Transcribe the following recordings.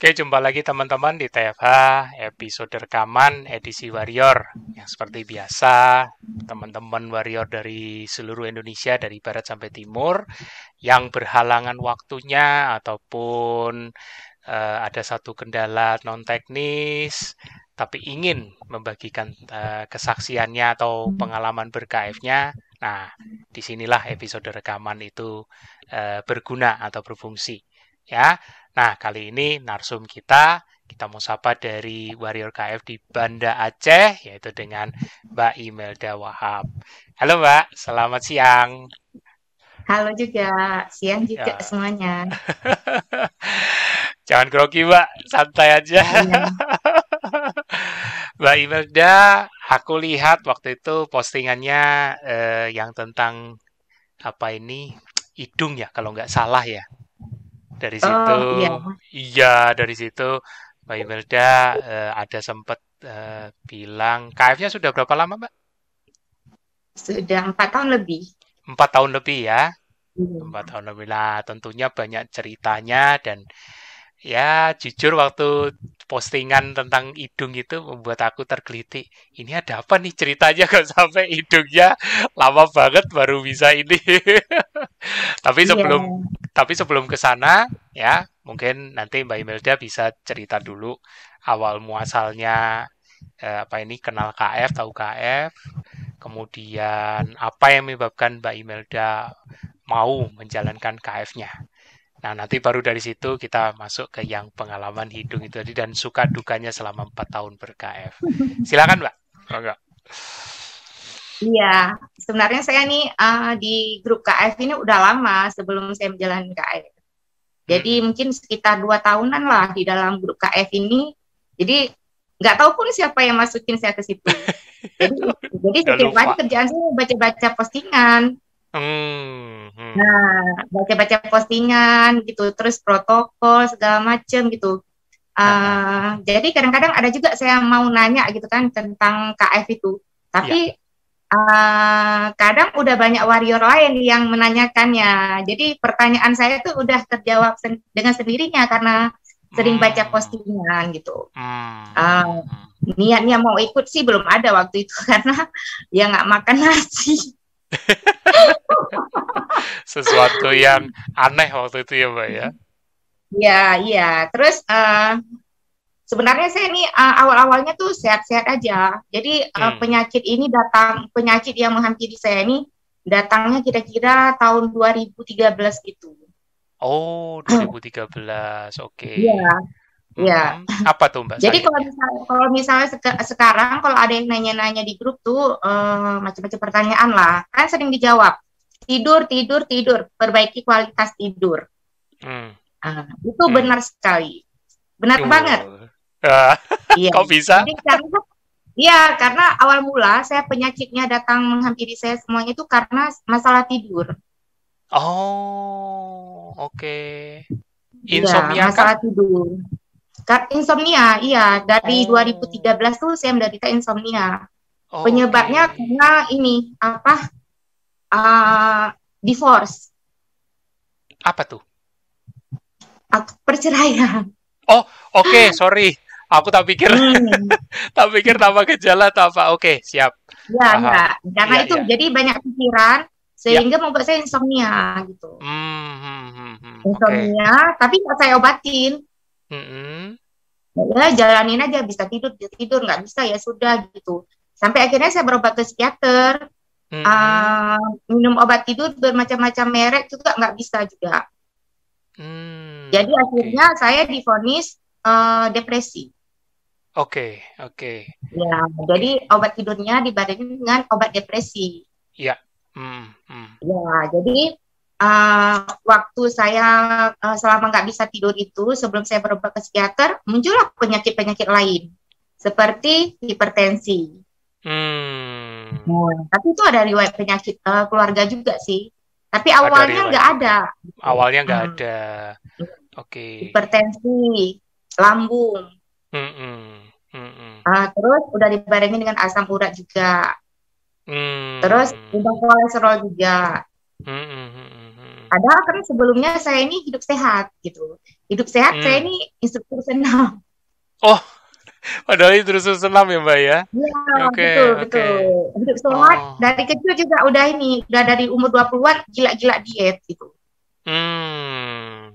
Oke, jumpa lagi teman-teman di TFH episode rekaman edisi Warrior. Yang seperti biasa, teman-teman Warrior dari seluruh Indonesia, dari barat sampai timur, yang berhalangan waktunya ataupun ada satu kendala non-teknis, tapi ingin membagikan kesaksiannya atau pengalaman ber-KF-nya. Nah, disinilah episode rekaman itu berguna atau berfungsi. Ya, nah kali ini narsum kita mau sapa dari Warrior KF di Banda Aceh, yaitu dengan Mbak Imelda Wahab. Halo Mbak, selamat siang. Halo juga, siang juga Ya. semuanya. Jangan grogi Mbak, santai aja. Iya. Mbak Imelda, aku lihat waktu itu postingannya yang tentang apa ini, hidung ya kalau nggak salah ya. Dari situ, Oh iya, iya dari situ Mbak Imelda ada sempat bilang KF-nya sudah berapa lama Mbak? sudah 4 tahun lebih. 4 tahun lebih ya. Iya. 4 tahun lebih lah. Tentunya banyak ceritanya dan ya jujur waktu postingan tentang hidung itu membuat aku tergelitik. Ini ada apa nih ceritanya kok sampai hidungnya lama banget baru bisa ini. Tapi Iya. sebelum ke sana ya, mungkin nanti Mbak Imelda bisa cerita dulu awal muasalnya apa ini kenal KF, tahu KF, kemudian apa yang menyebabkan Mbak Imelda mau menjalankan KF-nya. Nah, nanti baru dari situ kita masuk ke yang pengalaman hidung itu tadi dan suka dukanya selama 4 tahun ber-KF. Silakan, Mbak. Enggak. Iya, sebenarnya saya nih di grup KF ini udah lama sebelum saya menjalani KF. Jadi Mm-mm. mungkin sekitar 2 tahunan lah di dalam grup KF ini. Jadi nggak tahu pun siapa yang masukin saya ke situ. Jadi jadi Udah setiap hari lupa. kerjaan saya baca-baca postingan. Hmm, hmm. Nah, baca-baca postingan gitu, terus protokol segala macem gitu. Nah, Jadi kadang-kadang ada juga saya mau nanya gitu kan tentang KF itu, iya. tapi kadang udah banyak warrior lain yang menanyakannya. Jadi pertanyaan saya tuh udah terjawab dengan sendirinya karena sering baca Hmm, postingan gitu. hmm, hmm, Uh, hmm. Niatnya mau ikut sih belum ada waktu itu karena ya nggak makan nasi. Sesuatu yang aneh waktu itu ya, Mbak ya. Ya, iya. Terus sebenarnya saya nih awal-awalnya tuh sehat-sehat aja. Jadi Hmm. penyakit yang menghampiri saya ini datangnya kira-kira tahun 2013 gitu. Oh, 2013. Oke. Iya, iya. Mm-mm. Apa tuh Mbak Jadi kalau sakitnya? misalnya, kalau misalnya sekarang kalau ada yang nanya-nanya di grup tuh macam-macam pertanyaan lah, kan sering dijawab tidur, tidur, tidur, perbaiki kualitas tidur. Hmm. Itu Hmm. benar sekali, benar banget. Ah, Iya. kok bisa? Jadi karena awal mula saya penyakitnya datang menghampiri saya semuanya itu karena masalah tidur. Oh, oke. Iya, Insomnia kah? masalah tidur. Insomnia, iya. Dari Oh, 2013 tuh saya menderita insomnia. oh, oke. Penyebabnya karena ini apa? Uh, Divorce, Apa tuh? perceraian. Oh, oke, sorry. Aku tak pikir, Hmm. tak pikir nama gejala atau apa. Oke, siap. Ya, ya. Paham. Karena Iya, itu iya. jadi banyak pikiran Iya. sehingga membuat saya insomnia gitu. Oke. Insomnia, tapi nggak saya obatin. Hmm, Ya jalanin aja, bisa tidur bisa tidur, nggak bisa ya sudah gitu, sampai akhirnya saya berobat ke psikiater. hmm, Minum obat tidur bermacam-macam merek juga nggak bisa juga, jadi oke. akhirnya saya divonis depresi. Oke, oke, Ya, oke. jadi obat tidurnya dibandingin dengan obat depresi. Iya. Hmm. Ya, jadi waktu saya selama nggak bisa tidur itu, sebelum saya berobat ke psikiater, muncullah penyakit-penyakit lain seperti hipertensi. Hmm. Nah, tapi itu ada riwayat penyakit keluarga juga sih. Tapi Ada awalnya riwayat nggak juga. ada. Gitu. Awalnya nggak Hmm. ada. Oke. Hipertensi, lambung, terus udah dibarengin dengan asam urat juga. Terus udah Hmm. kolesterol juga. Padahal kan sebelumnya saya ini hidup sehat gitu. Hidup sehat saya Hmm. ini instruktur senam. Oh, padahal itu terus senam ya, Mbak ya? Iya, Oke, betul, oke. betul. Hidup sehat Oh. dari kecil juga udah ini, udah dari umur 20-an gila-gila diet gitu.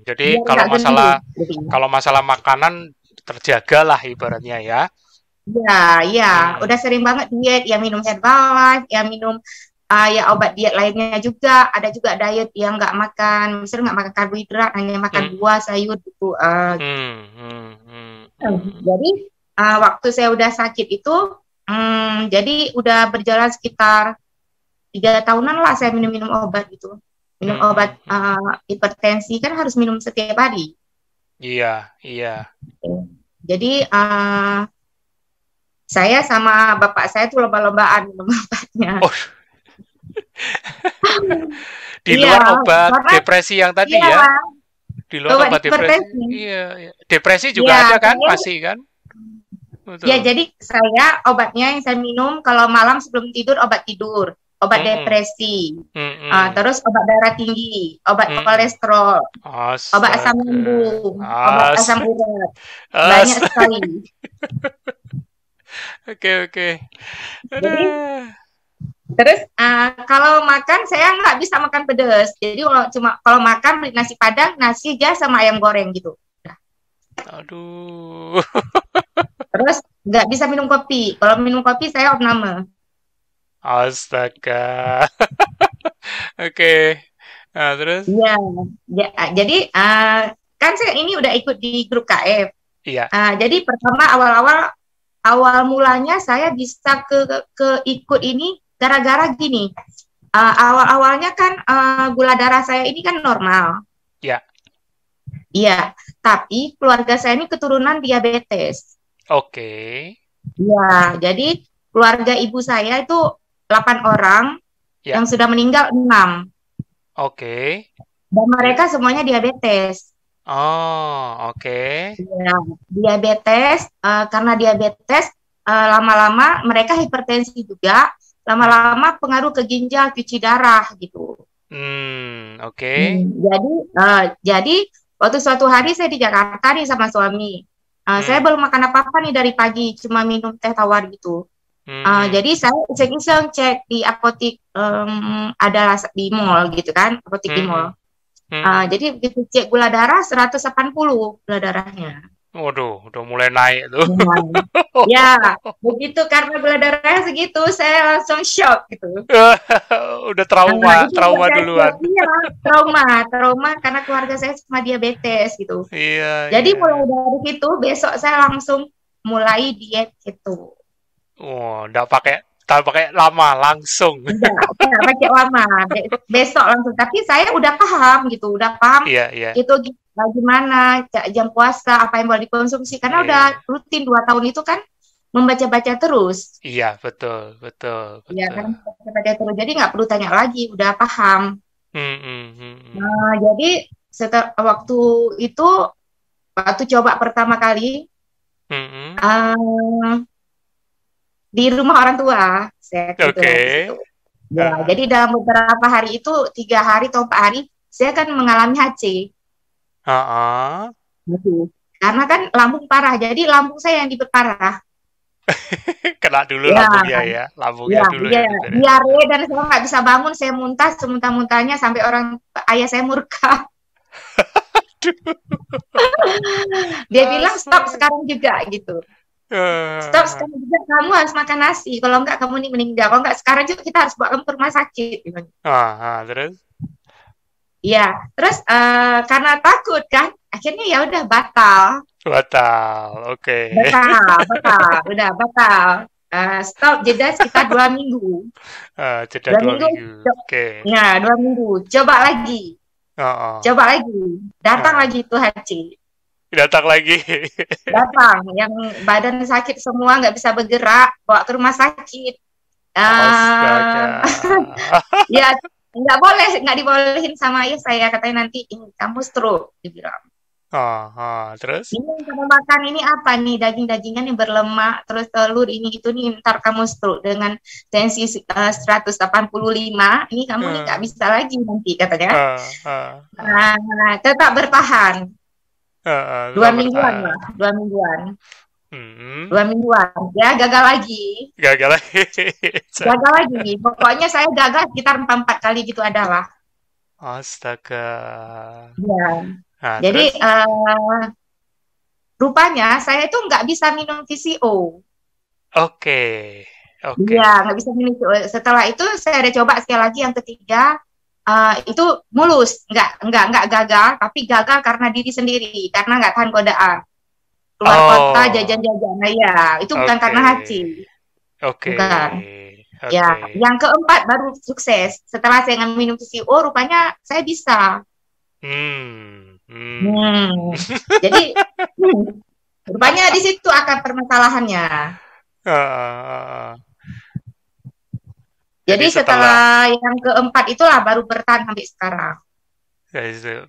Jadi Biar kalau nggak gendut. masalah Gitu. kalau masalah makanan terjaga lah ibaratnya ya. Iya, iya. Udah Hmm. sering banget diet, ya minum Herbalife, ya minum ya obat diet lainnya juga. Ada juga diet yang nggak makan, misalnya nggak makan karbohidrat, hanya makan Hmm. buah, sayur gitu. Hmm. Hmm. Hmm. Hmm. Jadi waktu saya udah sakit itu, jadi udah berjalan sekitar 3 tahunan lah saya minum-minum obat gitu. Minum Hmm. obat Hmm. hipertensi kan harus minum setiap hari. Iya, iya. Jadi saya sama bapak saya tuh lomba-lombaan minum obatnya. Oh, di Iya, luar obat karena depresi yang tadi iya ya. Di luar obat obat depresi. hipertensi. Iya, iya. Depresi juga Iya, ada kan? saya Masih kan? ya Betul. jadi saya obatnya yang saya minum kalau malam sebelum tidur obat tidur, obat Mm-mm. depresi, Mm-mm. terus obat darah tinggi, obat Mm-mm. kolesterol, obat asam Astaga. lambung, obat asam urat, banyak Astaga. sekali. Oke, oke. Jadi Aduh. terus kalau makan saya nggak bisa makan pedas. Jadi kalau makan beli nasi padang, nasi aja sama ayam goreng gitu. Nah, Aduh. terus nggak bisa minum kopi. Kalau minum kopi saya opname. Astaga. Oke. Nah, terus? Iya, jadi kan saya ini udah ikut di grup KF. Iya. Jadi pertama awal mulanya saya bisa ke ikut ini gara-gara gini. Awal-awalnya kan gula darah saya ini kan normal. Iya. Iya, tapi keluarga saya ini keturunan diabetes. Oke. Iya, jadi keluarga ibu saya itu 8 orang, Ya. yang sudah meninggal 6. Oke. Dan Terus? mereka semuanya diabetes. Oh, oke. Ya, diabetes, karena diabetes lama-lama mereka hipertensi juga, Hmm. lama-lama pengaruh ke ginjal, cuci darah gitu. Oke. Jadi waktu suatu hari saya di Jakarta nih sama suami, saya Hmm. belum makan apa-apa nih dari pagi, cuma minum teh tawar gitu. Hmm. Jadi saya iseng-iseng cek di apotik, ada di mall gitu kan, apotik di Hmm. mall. Hmm. Jadi begitu cek gula darah 180 gula darahnya. Waduh, udah mulai naik tuh. Nah, ya, begitu karena gula darahnya segitu, saya langsung shock gitu. Udah trauma, Itu trauma udah duluan. shock, iya, trauma karena keluarga saya cuma diabetes gitu. Iya, Jadi iya, mulai iya. dari situ, besok saya langsung mulai diet gitu. Oh, tak pakai lama, langsung. Enggak, saya nggak pakai lama. Besok langsung. Tapi saya udah paham gitu, udah paham Iya, iya, itu gimana jam puasa, apa yang boleh dikonsumsi. Karena udah iya. rutin 2 tahun itu kan membaca-baca terus. Iya, betul, betul, Ya betul. kan, baca terus. Jadi nggak perlu tanya lagi, udah paham. Hmm, hmm, hmm, hmm. Nah, jadi setelah itu, waktu coba pertama kali Hmm, hmm. uh, di rumah orang tua, saya kebetulan di situ. Oke. Ya, Ah, jadi dalam beberapa hari itu, 3 hari atau 4 hari, saya kan mengalami HC. ah, ah. Gitu. Karena kan lambung parah, jadi lambung saya yang diperparah. Kena dulu Ya, lambungnya ya, lambungnya ya, dulu ya, ya diberesin. diare dan saya nggak bisa bangun, saya muntah semuntah-muntahnya sampai ayah saya murka. Dia bilang stop Astaga. sekarang juga gitu. Stop Ah, sekarang juga, kamu harus makan nasi. Kalau enggak kamu ini meninggal. Kalau enggak sekarang juga kita harus bawa kamu ke rumah sakit. Gitu. terus? Iya, terus karena takut kan, akhirnya ya udah batal, Batal, oke. udah batal. Stop jeda sekitar 2 minggu. Jeda Dua dua minggu, minggu, oke. ya 2 minggu. Oh, Coba lagi, datang ah. lagi itu HC. Datang lagi. Datang, yang badan sakit semua, nggak bisa bergerak, bawa ke rumah sakit. Astaga. Uh, ya nggak dibolehin sama ayah saya, katanya nanti ini kamu stroke, dibilang. Terus? Ini yang kamu makan ini apa nih? Daging-dagingan yang berlemak, terus telur ini itu nih, ntar kamu stroke dengan tensi 185. Ini kamu nih nggak Eh, bisa lagi nanti katanya. eh, eh, eh, Nah, tetap bertahan. Dua tetap mingguan bertahan. lah, 2 mingguan. Hmm, 2 mingguan. Ya, gagal lagi. gagal lagi. Gagal lagi. Pokoknya saya gagal sekitar 4 kali gitu adalah. Astaga. Ya. Nah, Jadi terus? rupanya saya itu nggak bisa minum VCO. Oke, oke. Iya, nggak bisa minum VCO. Setelah itu saya ada coba sekali lagi yang ketiga, itu mulus, nggak gagal, tapi gagal karena diri sendiri, karena nggak tahan godaan. Keluar kota Oh, jajan-jajan, nah ya itu bukan oke, karena hati, oke, bukan. Ya, oke. yang keempat baru sukses. Setelah saya nggak minum VCO, rupanya saya bisa. Hmm, hmm. Hmm. Jadi hmm, rupanya di situ akar permasalahannya. Heeh. Jadi Jadi setelah setelah yang keempat itulah baru bertahan sampai sekarang.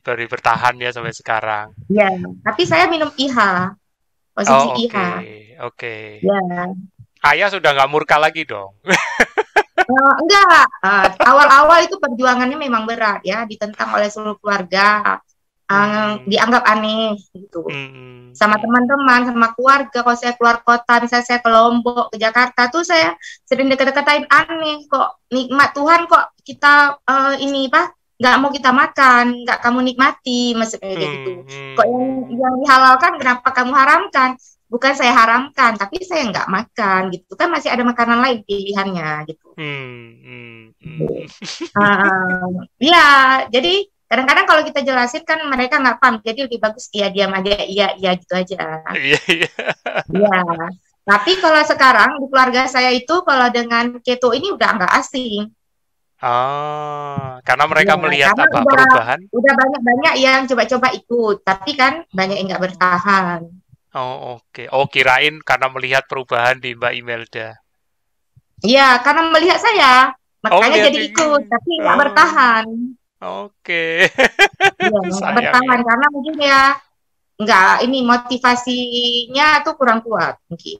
dari bertahan ya sampai sekarang. Ya, tapi saya minum IH, konsumsi Oh, IH. oke, oke. Ya, Ayah sudah nggak murka lagi dong. enggak. Awal-awal itu perjuangannya memang berat ya, ditentang oleh seluruh keluarga, Hmm, dianggap aneh gitu. hmm, Sama hmm, teman-teman, sama keluarga. Kalau saya keluar kota, misalnya saya ke Lombok, ke Jakarta, tuh saya sering deket-deketain aneh. Kok nikmat Tuhan kok kita ini apa? Nggak mau kita makan, nggak kamu nikmati, maksudnya kayak gitu. hmm, Kok hmm, hmm, yang dihalalkan, kenapa kamu haramkan? Bukan saya haramkan, tapi saya nggak makan gitu. Kan masih ada makanan lain pilihannya gitu. hmm, hmm, Ya, jadi kadang-kadang kalau kita jelasin kan mereka nggak paham. Jadi lebih bagus iya diam aja, iya iya gitu aja. Iya, iya. Iya, tapi kalau sekarang di keluarga saya itu kalau dengan keto ini udah nggak asing. Karena Ya, mereka melihat karena apa udah perubahan. udah banyak-banyak yang coba-coba ikut, tapi kan banyak yang nggak bertahan. Oh, oke. Oh, kirain karena melihat perubahan di Mbak Imelda. Iya, karena melihat saya, Oh, makanya melihat jadi ikut, juga. tapi nggak Oh, bertahan. oke. Iya, nggak Sayang ya. bertahan karena mungkin ya nggak ini motivasinya tuh kurang kuat mungkin.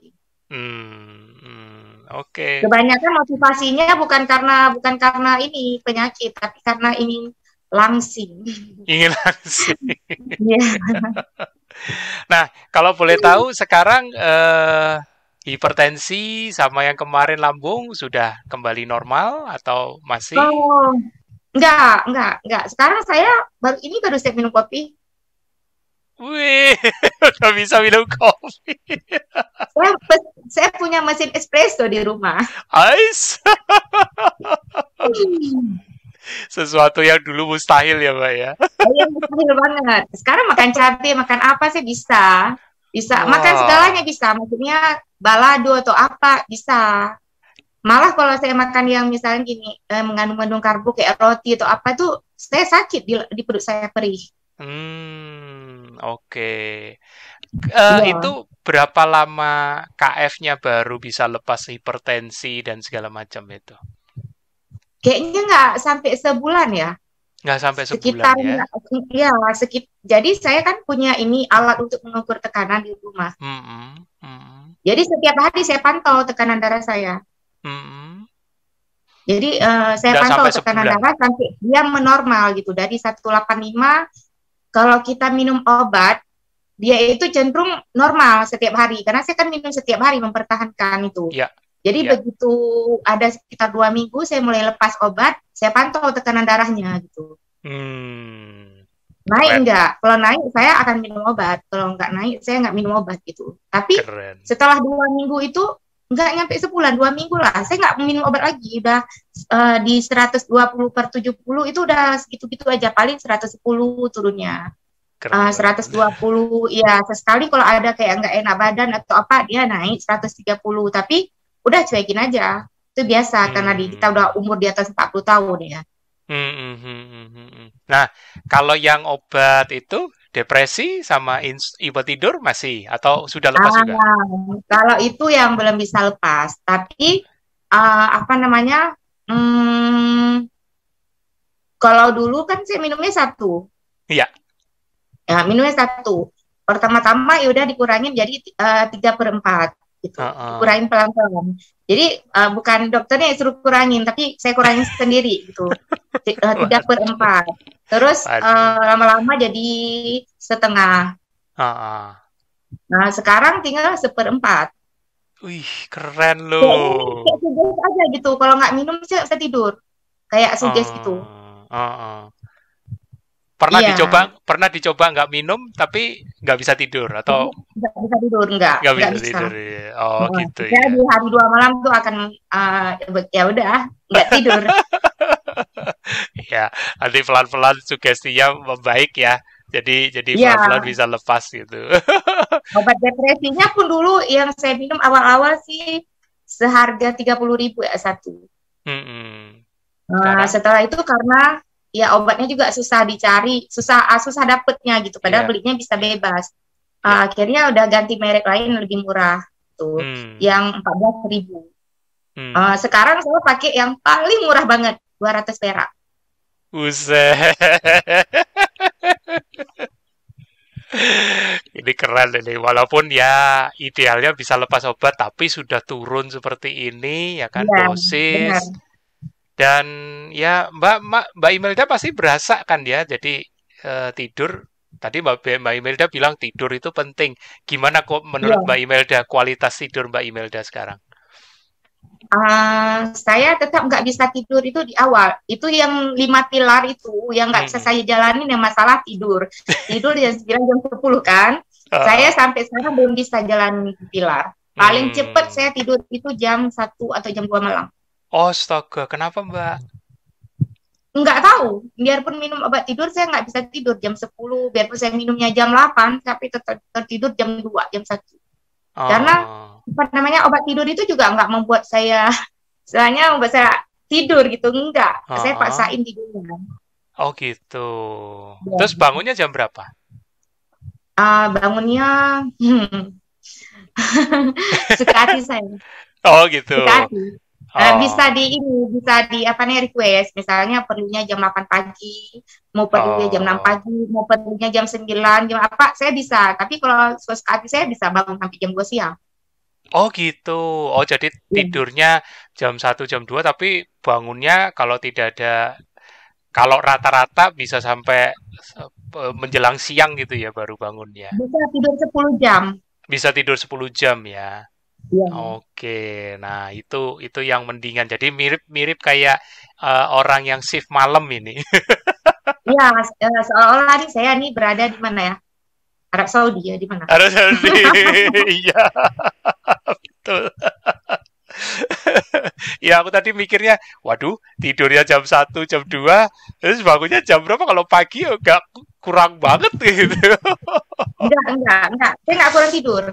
Oke. Kebanyakan motivasinya bukan karena ini penyakit, tapi karena ini langsing. Ingin langsing. Iya. Nah, kalau boleh tahu sekarang hipertensi sama yang kemarin lambung sudah kembali normal atau masih? Oh, enggak. Sekarang saya baru siap minum kopi. Wih, udah bisa minum kopi. Saya punya mesin espresso di rumah. Ais, sesuatu yang dulu mustahil ya, Mbak ya. Saya mustahil banget. Sekarang makan cabai, makan apa saya bisa. Bisa makan segalanya Wah, bisa. Maksudnya balado atau apa bisa. Malah kalau saya makan yang misalnya gini mengandung karbo kayak roti atau apa tuh saya sakit di perut saya perih. oke. Iya. Itu berapa lama KF-nya baru bisa lepas hipertensi dan segala macam itu? Kayaknya nggak sampai sebulan ya. Nggak sampai sebulan Sekitar ya? ya jadi saya kan punya ini alat untuk mengukur tekanan di rumah. Mm-mm, mm-mm, Jadi setiap hari saya pantau tekanan darah saya. mm-mm. Jadi saya Nggak pantau sampai tekanan sebulan. darah sampai dia menormal gitu dari 185. Kalau kita minum obat dia itu cenderung normal setiap hari karena saya kan minum setiap hari mempertahankan itu. Ya, Jadi ya. begitu ada sekitar 2 minggu saya mulai lepas obat, saya pantau tekanan darahnya gitu. Naik Keren, enggak? Kalau naik saya akan minum obat. Kalau enggak naik saya enggak minum obat gitu. Tapi keren. setelah 2 minggu itu enggak nyampe sebulan, 2 minggu lah. Saya enggak minum obat lagi. Udah di 120/70 itu udah segitu-gitu aja. Paling 110 turunnya. Keren. 120 ya sesekali kalau ada kayak enggak enak badan atau apa dia naik 130. Tapi udah cuekin aja. Itu biasa karena kita Hmm. udah umur di atas 40 tahun ya. Nah, kalau yang obat itu depresi sama obat tidur masih atau sudah lepas juga? Kalau itu yang belum bisa lepas, tapi apa namanya? Hmm, kalau dulu kan saya minumnya satu. Iya. Ya, minumnya 1. Pertama-tama ya udah dikurangin jadi 3/4 gitu. Heeh. Dikurangin pelan-pelan. Jadi bukan dokternya yang suruh kurangin, tapi saya kurangin sendiri gitu. 3/4. Terus Waduh. lama-lama jadi setengah. Heeh. Nah, sekarang tinggal 1/4. Wih, keren Kayak ini loh. kayak suges aja gitu. Kalau nggak minum saya bisa tidur. Kayak suges gitu. Heeh. Iya, Pernah dicoba nggak minum tapi nggak bisa tidur atau nggak bisa tidur, nggak nggak bisa bisa. tidur ya? Oh Heeh. gitu Saya ya. di hari 2 malam tuh akan ya udah nggak tidur. Ya, nanti pelan-pelan sugestinya membaik ya. Jadi Iya, pelan-pelan bisa lepas gitu. obat depresinya pun dulu yang saya minum awal-awal sih seharga 30.000 ya satu. Mm-mm. Nah, Sekarang, setelah itu karena ya obatnya juga susah dicari, susah dapetnya gitu. Padahal ya, belinya bisa bebas. ya. Akhirnya udah ganti merek lain lebih murah tuh, Hmm, yang 14.000. hmm. Sekarang saya pakai yang paling murah banget, 200 perak. Buset. Ini keren ini. Walaupun ya idealnya bisa lepas obat, tapi sudah turun seperti ini, ya kan Iya, benar. dosis. Dan ya Mbak Imelda pasti berasa kan ya. Jadi tidur. Tadi Mbak Imelda bilang tidur itu penting. Gimana kok menurut Iya. Mbak Imelda kualitas tidur Mbak Imelda sekarang? Saya tetap nggak bisa tidur itu di awal. Itu yang 5 pilar itu yang nggak bisa Hmm. saya jalanin yang masalah tidur. Tidur jam 9 jam 10 kan. Saya Uh, sampai sekarang belum bisa jalanin itu pilar. Paling cepet hmm. saya tidur itu jam 1 atau jam 2 malam. Oh, astaga. Kenapa Mbak? Nggak tahu, biarpun minum obat tidur saya nggak bisa tidur jam 10. Biarpun saya minumnya jam 8, tapi tetap tertidur jam 2 jam 1. Karena Oh, apa namanya obat tidur itu juga nggak membuat saya, soalnya membuat saya tidur gitu, enggak. Saya oh, paksain tidurnya. oh gitu. Ya. Terus bangunnya jam berapa? Bangunnya suka hati saya, Oh gitu. suka hati. Bisa Oh, di ini, bisa di apa nih request. Misalnya perlunya jam 8 pagi, mau perlunya jam 6 oh, pagi, mau perlunya jam 9 jam apa, saya bisa. Tapi kalau suka hati saya bisa bangun sampai jam 2 siang. oh gitu. Oh jadi Ya. tidurnya jam 1 jam 2 tapi bangunnya kalau tidak ada, kalau rata-rata bisa sampai menjelang siang gitu ya baru bangunnya. Bisa tidur 10 jam. Bisa tidur 10 jam ya. Ya. Oke, nah itu yang mendingan. Jadi mirip-mirip kayak orang yang shift malam ini. Iya, seolah-olah nih saya nih berada di mana ya? Arab Saudi ya, di mana? Harus harus iya betul. Ya aku tadi mikirnya, waduh tidurnya jam 1 jam 2 terus bangunnya jam berapa kalau pagi agak kurang banget gitu. Enggak. Saya nggak kurang tidur.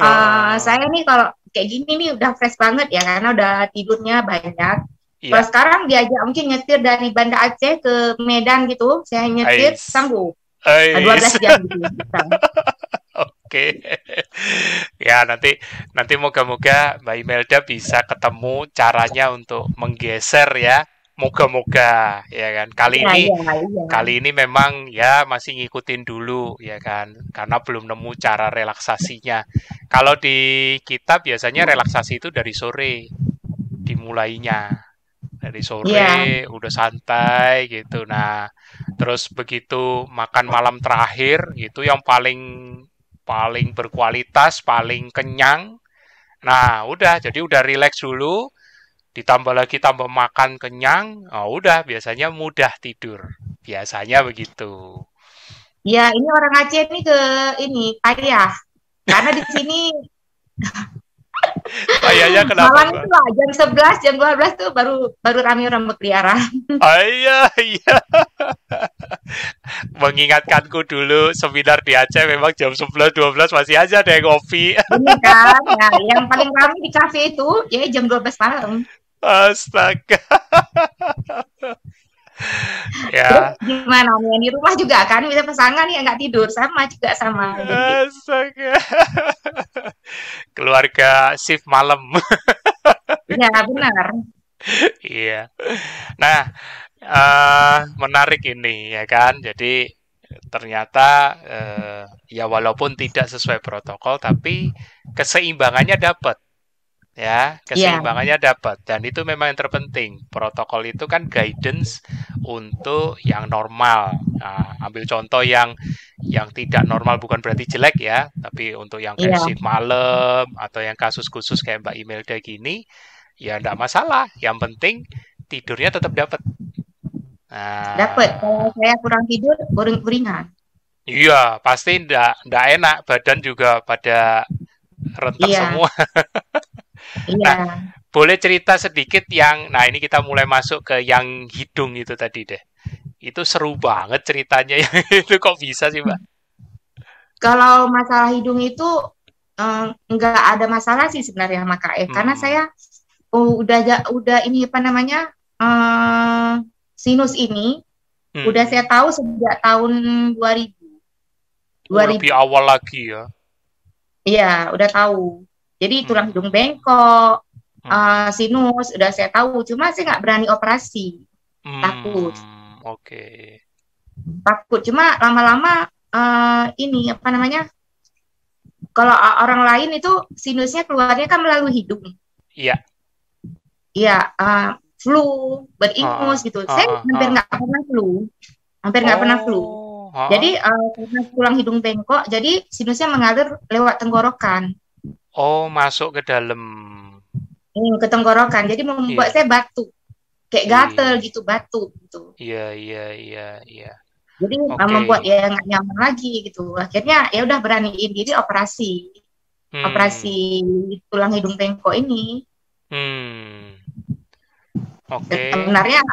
Oh, Saya nih kalau kayak gini nih udah fresh banget ya, karena udah tidurnya banyak. Kalau iya, sekarang diajak mungkin nyetir dari Banda Aceh ke Medan gitu, saya nyetir ais, sanggup. ais. 12 jam gitu. Bisa. Oke. Ya, nanti nanti moga-moga Mbak Imelda bisa ketemu caranya untuk menggeser ya. Moga-moga ya kan. Iya, iya, iya. Kali ini memang ya masih ngikutin dulu ya kan. Karena belum nemu cara relaksasinya. Kalau di kita biasanya relaksasi itu dari sore dimulainya. Dari Iya, sore udah santai gitu. Nah, terus begitu makan malam terakhir gitu yang paling paling berkualitas, paling kenyang. Nah, udah jadi udah relax dulu, ditambah lagi tambah makan kenyang, oh udah biasanya mudah tidur. Biasanya begitu. iya. Ini orang Aceh nih ke ini payah. Karena di sini Payahnya kenapa, malam Mbak? itu lah jam 11 jam 12 tuh baru baru rame orang berkeliaran. Ah, iya, iya. Mengingatkanku dulu seminar di Aceh memang jam 11 12 masih aja ada yang ngopi. Ini kan, ya, yang paling ramai di kafe itu ya jam 12 malam. Astaga. Terus Ya, gimana nih, yang di rumah juga kan, bisa pasangan yang nggak tidur, sama juga sama. Jadi, astaga. Keluarga shift malam. ya benar. Iya. Nah, menarik ini ya kan. Jadi ternyata ya walaupun tidak sesuai protokol, tapi keseimbangannya dapat. Ya, Iya, keseimbangannya dapat dan itu memang yang terpenting. Protokol itu kan guidance untuk yang normal. Nah, ambil contoh yang tidak normal bukan berarti jelek ya, tapi untuk yang kayak iya, shift malam atau yang kasus khusus kayak Mbak Imelda gini, ya enggak masalah. Yang penting tidurnya tetap dapat. dapat. Kalau Nah, saya kurang tidur, uring-uringan. iya, pasti enggak enak, badan juga pada rentek Iya, semua. Nah, iya. boleh cerita sedikit nah ini kita mulai masuk ke yang hidung itu tadi deh. Itu seru banget ceritanya yang itu kok bisa sih, Mbak? Kalau masalah hidung itu nggak ada masalah sih sebenarnya sama KF karena Hmm. saya udah ini apa namanya eh sinus ini udah Hmm. saya tahu sejak tahun 2000 Lebih 2000. awal lagi ya. Iya, udah tahu. Jadi tulang Hmm. hidung bengkok, Hmm. sinus udah saya tahu. Cuma saya nggak berani operasi, takut, Oke. takut. Cuma lama-lama ini apa namanya? Kalau orang lain itu sinusnya keluarnya kan melalui hidung. Iya. Iya, flu, Heeh. beringus gitu. Saya Heeh. hampir Heeh. nggak pernah flu, hampir nggak pernah flu. Oh, Jadi heeh. karena tulang hidung bengkok, jadi sinusnya mengalir lewat tenggorokan, Oh, masuk ke dalam. ke tenggorokan. Jadi membuat Iya. saya batuk, kayak gatel Iya. gitu, batuk gitu. Iya, iya, iya, iya. Jadi Oke. membuat ya nggak nyaman lagi gitu. Akhirnya ya udah beraniin diri operasi, Hmm. operasi tulang hidung bengkok ini. Hmm. Dan Oke. sebenarnya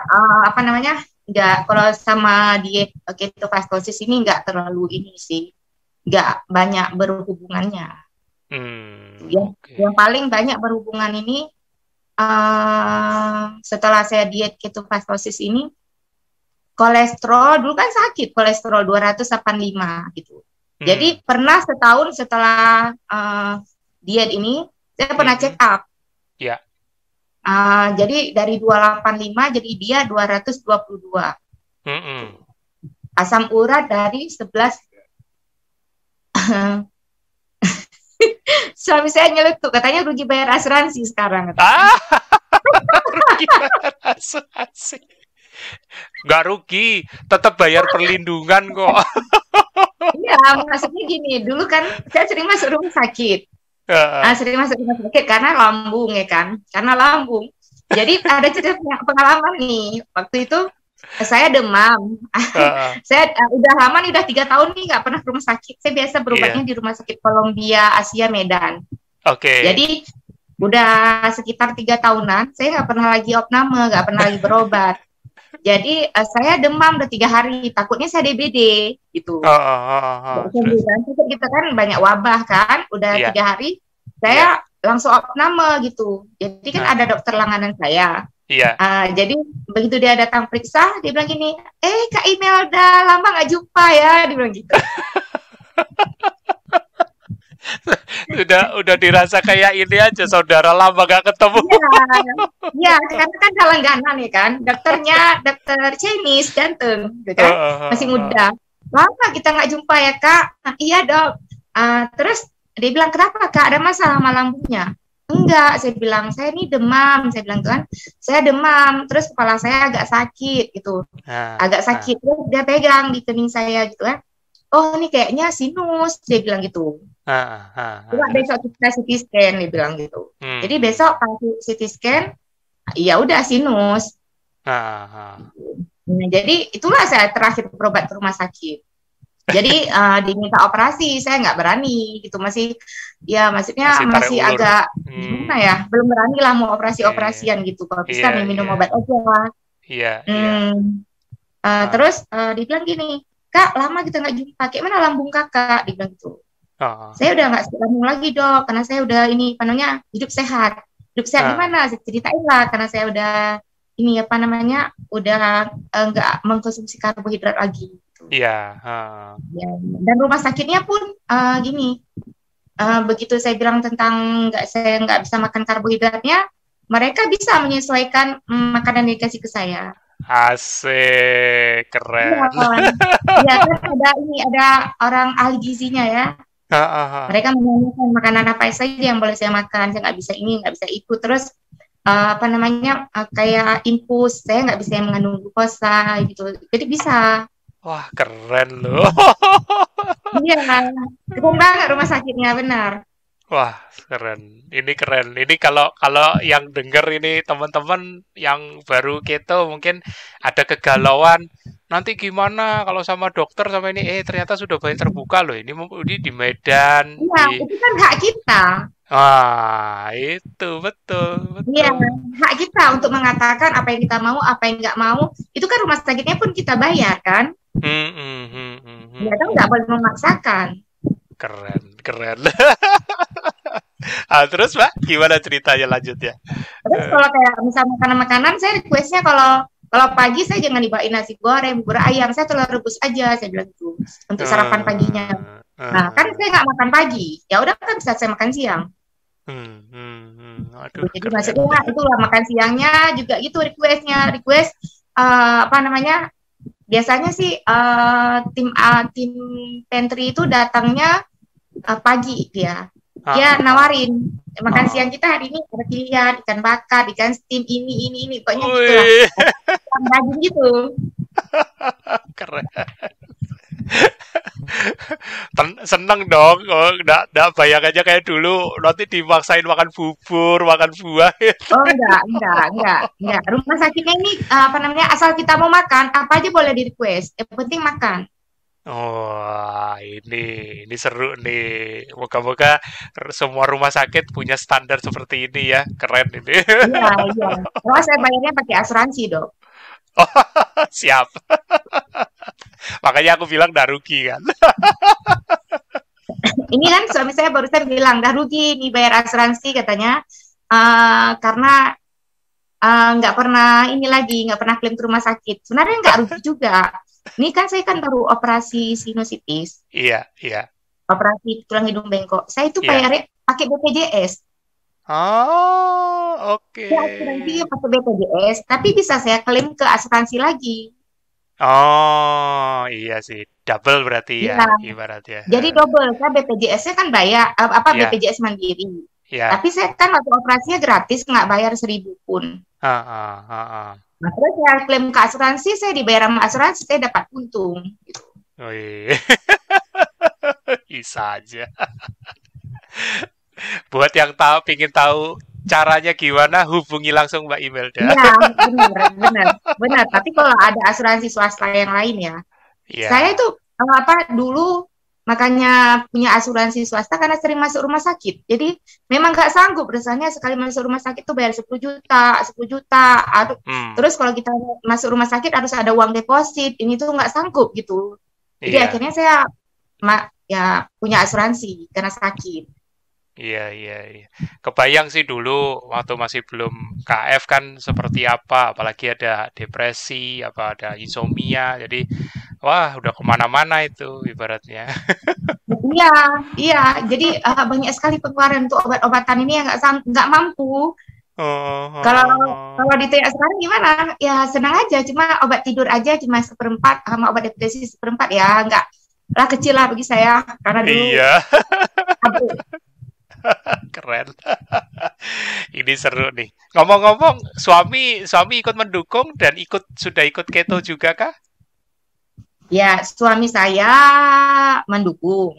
apa namanya nggak kalau sama diet ketofastosis ini nggak terlalu ini sih, nggak banyak berhubungannya. Yang Oke. paling banyak berhubungan ini setelah saya diet ketofastosis ini kolesterol dulu kan sakit kolesterol 285 gitu. Hmm. Jadi pernah setahun setelah diet ini saya pernah Hmm. check up. Ya. Jadi dari 285 jadi dia 222. Hmm. Asam urat dari 11. Suami saya nyeletuk katanya rugi bayar asuransi sekarang katanya. Ah, rugi asuransi. Nggak rugi, tetap bayar perlindungan kok. Iya, maksudnya gini, dulu kan saya sering masuk rumah sakit. Heeh. Sering masuk rumah sakit karena lambung ya kan, karena lambung. Jadi ada cerita pengalaman nih, waktu itu saya demam. Heeh. Saya udah lama nih, udah 3 tahun nih nggak pernah ke rumah sakit. Saya biasa berobatnya Iya. di Rumah Sakit Columbia Asia Medan. Oke. Jadi udah sekitar 3 tahunan, saya nggak pernah lagi opname, nggak pernah lagi berobat. Jadi saya demam udah 3 hari, takutnya saya DBD gitu. Heeh, heeh, heeh. Terus? Kita kan banyak wabah kan, udah Iya. 3 hari, Iya. saya langsung opname gitu. Jadi kan ada Heeh. dokter langganan saya. Iya. Jadi begitu dia datang periksa, dia bilang gini, Kak Imelda, lama nggak jumpa ya, dia bilang gitu. Udah dirasa kayak ini aja, saudara lama gak ketemu. Iya, karena kan langganan ya kan, dokternya dokter Chinese ganteng, gitu kan, Heeh, masih heeh, heeh. muda. Lama kita nggak jumpa ya kak. Iya dok. Terus dia bilang kenapa kak, ada masalah sama lambungnya? Enggak, saya bilang saya ini demam, saya bilang kan, saya demam, terus kepala saya agak sakit gitu, Nah, agak nah. sakit. Terus dia pegang di kening saya gitu kan. Oh ini kayaknya sinus, dia bilang gitu. Nah, nah, nah. Coba Terus? besok kita CT scan, dia bilang gitu. Jadi Hmm. besok pas CT scan, ya udah sinus. Nah, nah. Nah, jadi itulah saya terakhir berobat ke rumah sakit. Jadi diminta operasi, saya nggak berani gitu, masih ya maksudnya Masih tarik masih ulur. agak gimana ya, belum berani lah mau Iya, operasi-operasian gitu. Kalau bisa iya, nih minum iya, obat aja. iya, iya. Hmm. Ah, Terus dibilang gini, kak lama kita nggak jumpa, kayak mana lambung kakak? Dibilang gitu. ah, Saya udah nggak sakit lambung lagi dok, karena saya udah ini apa namanya hidup sehat. Hidup sehat ah. gimana? Saya ceritain lah, karena saya udah ini apa namanya udah nggak mengkonsumsi karbohidrat lagi. Iya, ah. Ya, dan rumah sakitnya pun gini, begitu saya bilang tentang saya nggak bisa makan karbohidratnya, mereka bisa menyesuaikan makanan yang dikasih ke saya. Asik, Iya, keren. ya kan ada orang ahli gizinya ya. Heeh. Mereka menanyakan makanan apa saja yang boleh saya makan. Saya nggak bisa ini, nggak bisa itu. Terus apa namanya kayak infus, saya nggak bisa yang mengandung glukosa gitu. Jadi bisa. Wah, keren loh. Iya, keren banget rumah sakitnya benar. Wah, keren. Ini keren. Ini kalau kalau yang denger ini teman-teman yang baru keto mungkin ada kegalauan. Nanti gimana kalau sama dokter sama ini? Ternyata sudah banyak terbuka loh. Ini di Medan, Iya, di itu kan hak kita. itu betul, Iya, betul. hak kita untuk mengatakan apa yang kita mau, apa yang nggak mau. Itu kan rumah sakitnya pun kita bayar kan. Hmm, hmm, hmm, hmm, Ya hmm, kan hmm. nggak boleh memaksakan. Keren, keren. Terus Mbak, gimana ceritanya lanjutnya? Terus Eh, kalau kayak misal makanan-makanan, saya requestnya kalau kalau pagi saya jangan dibawain nasi goreng, bubur ayam, saya telur rebus aja, saya bilang gitu untuk sarapan paginya. eh, Nah, kan eh, saya nggak makan pagi, ya udah kan bisa saya makan siang. Aduh, Jadi keren. maksudnya itulah makan siangnya juga gitu requestnya, request apa namanya? Biasanya sih tim pantry itu datangnya pagi dia. Ah, Dia ah, ah, nawarin makan siang ah. kita hari ini ada pilihan ikan bakar, ikan steam ini, pokoknya gitulah. Wih, Daging gitu. keren. Seneng dong. Oh, nggak bayang aja kayak dulu nanti dimaksain makan bubur, makan buah. Oh enggak. Rumah sakitnya ini apa namanya asal kita mau makan apa aja boleh di request. Yang penting makan. Wah, ini seru nih. Moga-moga semua rumah sakit punya standar seperti ini ya. Keren ini. Iya. Kalau saya bayarnya pakai asuransi dong. Oh, siap. Makanya aku bilang nggak rugi kan. Ini kan suami saya barusan bilang dah rugi nih bayar asuransi katanya karena nggak pernah ini lagi nggak pernah klaim ke rumah sakit. Sebenarnya nggak rugi juga. Ini kan saya kan baru operasi sinusitis, Iya, iya, operasi tulang hidung bengkok. Saya itu iya. bayarnya pakai BPJS. Oh, Ya asuransi oke. pakai BPJS, tapi bisa saya klaim ke asuransi lagi. Oh, iya sih. Double berarti ya, Iya, ibaratnya. jadi double. Saya BPJS-nya kan bayar apa Iya, BPJS Mandiri. iya. Tapi saya kan waktu operasinya gratis, nggak bayar 1.000 pun. Ah, ah, ah, ah. Nah, terus saya klaim ke asuransi, saya dibayar sama asuransi, saya dapat untung. Gitu. Wih, bisa aja. Buat yang tahu, pingin tahu caranya gimana, hubungi langsung Mbak Imelda. Iya, benar. Tapi kalau ada asuransi swasta yang lain ya, saya Iya. itu apa dulu makanya punya asuransi swasta karena sering masuk rumah sakit. Jadi memang nggak sanggup rasanya sekali masuk rumah sakit tuh bayar 10 juta, 10 juta. Aduh. Hmm, Terus kalau kita masuk rumah sakit harus ada uang deposit. Ini tuh nggak sanggup gitu. Jadi iya. akhirnya saya ya punya asuransi karena sakit. Iya, iya, iya. Kebayang sih dulu waktu masih belum KF kan seperti apa, apalagi ada depresi, apa ada insomnia, jadi wah udah kemana-mana itu ibaratnya. Iya, iya. Jadi banyak sekali pengeluaran untuk obat-obatan ini yang nggak mampu. Oh, Kalau oh, oh. kalau ditanya sekarang gimana? Ya senang aja, cuma obat tidur aja cuma seperempat sama obat depresi seperempat ya, enggak lah kecil lah bagi saya karena dulu Iya, aduh, keren. Ini seru nih. Ngomong-ngomong, suami suami ikut mendukung dan sudah ikut keto juga kah? ya suami saya mendukung.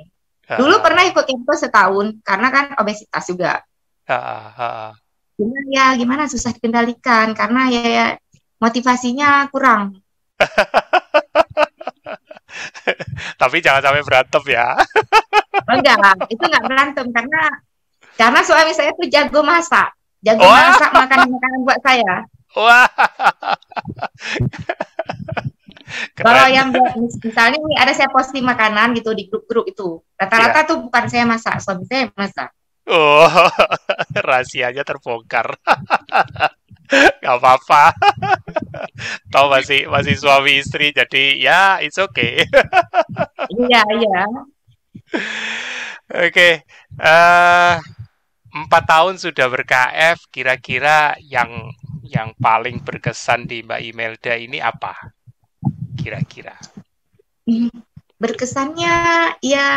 Dulu Ah, pernah ikut keto setahun karena kan obesitas juga. ah, ah, ah. Cuma ya gimana susah dikendalikan karena ya motivasinya kurang. Tapi jangan sampai berantem ya. Itu enggak berantem karena suami saya tuh jago masak. Jago Wah, masak makanan-makanan buat saya. wah, Kalau keren. yang misalnya nih ada saya posting makanan gitu di grup-grup itu, rata-rata Ya. tuh bukan saya masak, suami saya yang masak. Oh, rahasianya terbongkar. Gak apa-apa. Tahu masih masih suami istri, jadi ya it's okay. Iya. Oke, eh 4 tahun sudah ber-KF, kira-kira yang yang paling berkesan di Mbak Imelda ini apa? Kira-kira. Berkesannya ya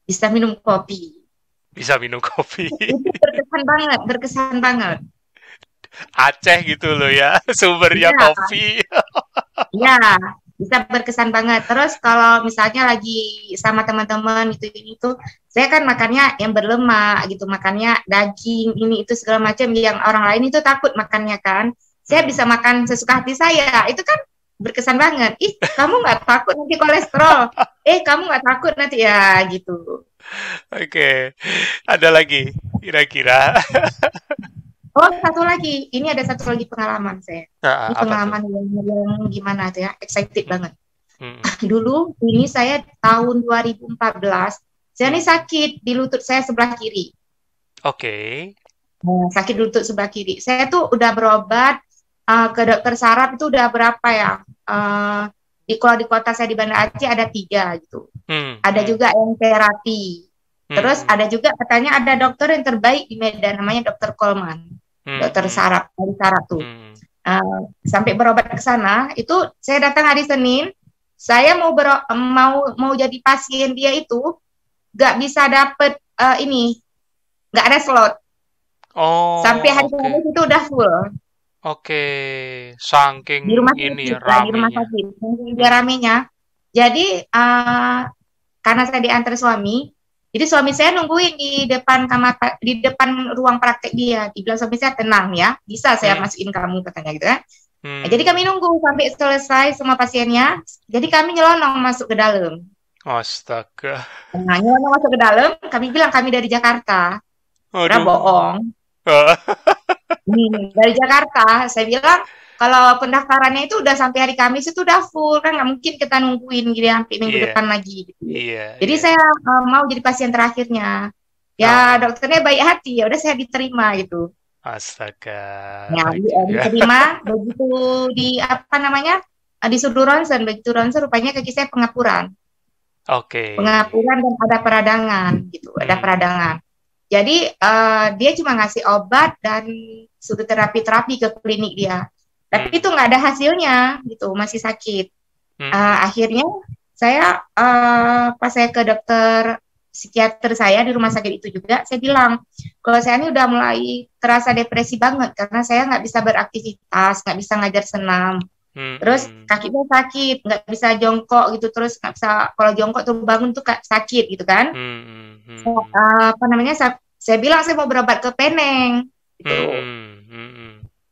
bisa minum kopi. Bisa minum kopi. Itu berkesan banget. Aceh gitu loh ya, sumbernya Iya, kopi. ya, bisa berkesan banget. Terus kalau misalnya lagi sama teman-teman itu, saya kan makannya yang berlemak gitu, makannya daging ini itu segala macam yang orang lain itu takut makannya kan. Saya bisa makan sesuka hati saya. Itu kan berkesan banget. Ih, kamu nggak takut nanti kolesterol? Kamu nggak takut nanti ya gitu. Oke, ada lagi kira-kira. Oh, satu lagi. Ini ada satu lagi pengalaman saya. Ini Apa tuh? pengalaman yang gimana tuh ya? Excited banget. Hmm. Dulu ini saya tahun 2014, saya ini sakit di lutut saya sebelah kiri. Oke. Sakit di lutut sebelah kiri. Saya tuh udah berobat ke dokter saraf itu udah berapa ya? Kalau di kota saya di Banda Aceh ada 3 gitu. Ada juga yang terapi. Terus ada juga katanya ada dokter yang terbaik di Medan namanya Dokter Kolman. Dokter saraf tuh. Sampai berobat ke sana, itu saya datang hari Senin, saya mau jadi pasien dia itu nggak bisa dapet nggak ada slot. Sampai hari Kamis itu udah full. Saking di rumah ini sakit, di rumah sakit, dia ramenya. Jadi karena saya diantar suami, jadi suami saya nungguin di depan kamar, di depan ruang praktek dia. Dibilang suami saya tenang ya, bisa saya masukin kamu katanya gitu kan. Jadi kami nunggu sampai selesai semua pasiennya. Jadi kami nyelonong masuk ke dalam. Astaga. Nah, nyelonong masuk ke dalam, kami bilang kami dari Jakarta. Karena bohong. Dari Jakarta, saya bilang kalau pendaftarannya itu udah sampai hari Kamis itu udah full kan, nggak mungkin kita nungguin gitu sampai minggu depan lagi gitu. Jadi saya mau jadi pasien terakhirnya. Ya dokternya baik hati, ya udah saya diterima gitu. Astaga. Ya, diterima begitu disuruh ronsen, begitu ronsen rupanya kaki saya pengapuran. Pengapuran dan ada peradangan gitu, ada peradangan. Jadi dia cuma ngasih obat dan suruh terapi ke klinik dia. Tapi itu nggak ada hasilnya gitu, masih sakit. Akhirnya saya pas saya ke dokter psikiater saya di rumah sakit itu juga, saya bilang kalau saya ini udah mulai terasa depresi banget karena saya nggak bisa beraktivitas, nggak bisa ngajar senam. Terus kakinya sakit, nggak bisa jongkok gitu, terus nggak bisa kalau jongkok tuh bangun tuh sakit gitu kan. Saya bilang saya mau berobat ke Peneng gitu.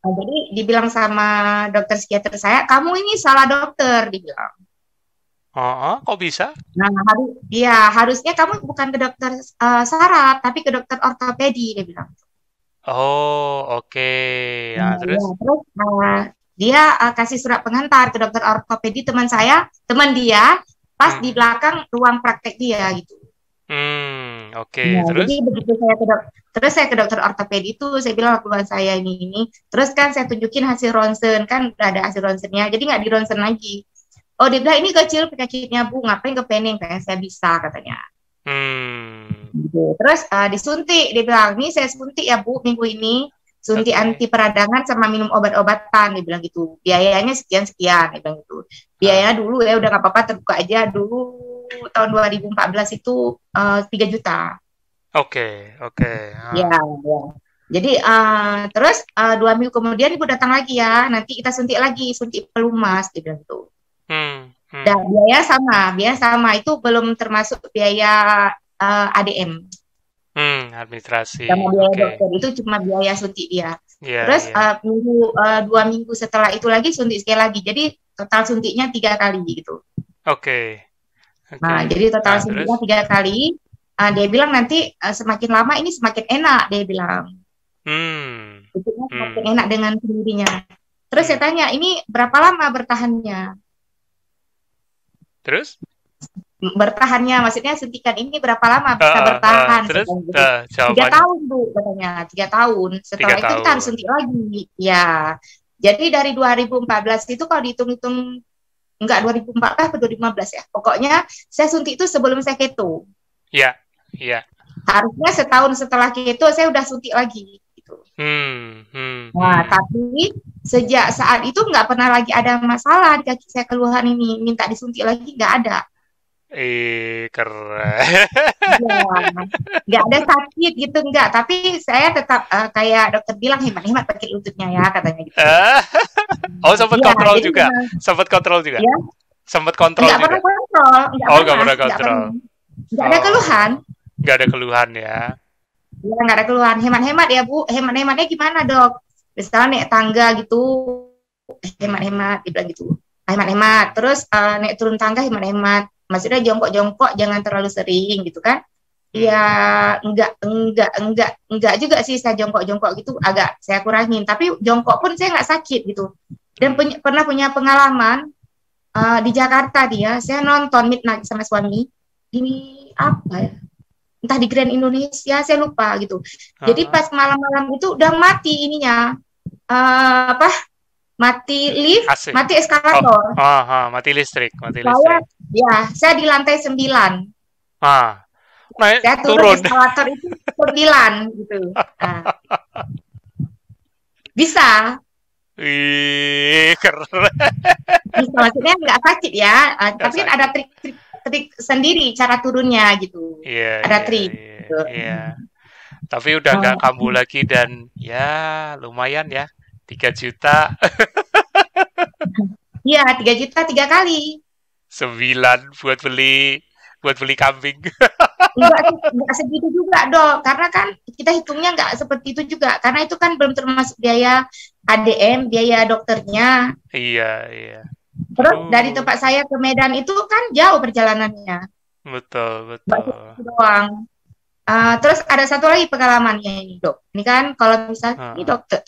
Jadi dibilang sama dokter psikiater saya, kamu ini salah dokter, dibilang. Kok bisa? Nah, harusnya kamu bukan ke dokter saraf, tapi ke dokter ortopedi, dia bilang. Terus? Terus dia kasih surat pengantar ke dokter ortopedi teman dia, pas di belakang ruang praktek dia gitu. Terus? Jadi begitu saya ke dokter ortopedi itu, saya bilang keluhan saya ini. Terus kan saya tunjukin hasil ronsen, kan udah ada hasil ronsennya, jadi nggak di ronsen lagi. Oh, dia bilang ini kecil penyakitnya Bu, ngapain ke Peneng? Kayak saya bisa katanya. Terus disuntik, dia bilang ini saya suntik ya Bu minggu ini, suntik anti peradangan sama minum obat-obatan, dia bilang gitu. Biayanya sekian, dia bilang gitu. Biayanya dulu ya udah nggak apa-apa, terbuka aja dulu. Tahun 2014 itu 3 juta. Ya. Jadi terus 2 minggu kemudian ibu datang lagi ya, nanti kita suntik lagi, suntik pelumas, dia bilang gitu. Dan biaya sama, itu belum termasuk biaya ADM. Administrasi. Sama biaya dokter itu cuma biaya suntik dia. Terus 2 minggu setelah itu lagi suntik sekali lagi, jadi total suntiknya 3 kali gitu. Nah, jadi total suntiknya 3 kali. Dia bilang nanti semakin lama ini semakin enak, dia bilang. Semakin enak dengan sendirinya. Terus saya tanya, ini berapa lama bertahannya? Terus? Bertahannya, maksudnya suntikan ini berapa lama bisa bertahan? Terus? 3 tahun Bu, katanya. 3 tahun. Setelah itu kita harus suntik lagi. Ya. Jadi dari 2014 itu kalau dihitung-hitung, enggak 2014 atau 2015 ya. Pokoknya saya suntik itu sebelum saya keto. Iya. Harusnya setahun setelah keto saya udah suntik lagi gitu. Nah, tapi sejak saat itu nggak pernah lagi ada masalah di kaki saya, keluhan ini. Minta disuntik lagi nggak ada. Keren. Ya, nggak ada sakit gitu, nggak. Tapi saya tetap kayak dokter bilang hemat-hemat pakai lututnya ya, katanya gitu. Oh, sempat Ya, kontrol jadi juga. Sempat kontrol juga. ya, Sempat kontrol nggak juga. pernah kontrol, Nggak pernah kontrol. nggak ada keluhan. Nggak ada keluhan ya. Ya, nggak ada keluhan. Hemat-hemat ya Bu. Hemat-hematnya gimana dok? Misalnya naik tangga gitu, hemat-hemat, dibilang gitu. Hemat-hemat. Terus naik turun tangga hemat-hemat. Maksudnya jongkok-jongkok jangan terlalu sering gitu kan? Ya enggak juga sih saya jongkok-jongkok gitu, agak saya kurangin. Tapi jongkok pun saya nggak sakit gitu. Dan pernah punya pengalaman di Jakarta saya nonton Midnight sama suami di apa ya? Entah di Grand Indonesia, saya lupa gitu. Jadi pas malam-malam itu udah mati ininya, mati lift, Asik. mati eskalator. Mati listrik. Saya di lantai 9. Naik, saya turun eskalator itu 9 gitu. Nah. Bisa. Keren. Bisa, maksudnya nggak sakit ya, tapi kan ada trik sendiri cara turunnya gitu. Ada trik. Gitu. Tapi udah nggak kambuh lagi dan ya lumayan ya, 3 juta. Iya, 3 juta 3 kali. 9 buat beli kambing. Enggak segitu juga dok, karena kan kita hitungnya nggak seperti itu juga, karena itu kan belum termasuk biaya ADM, biaya dokternya. Iya. Terus dari tempat saya ke Medan itu kan jauh perjalanannya. Betul. Doang. Terus ada satu lagi pengalamannya ini dok. Ini kan kalau misalnya ini dokter,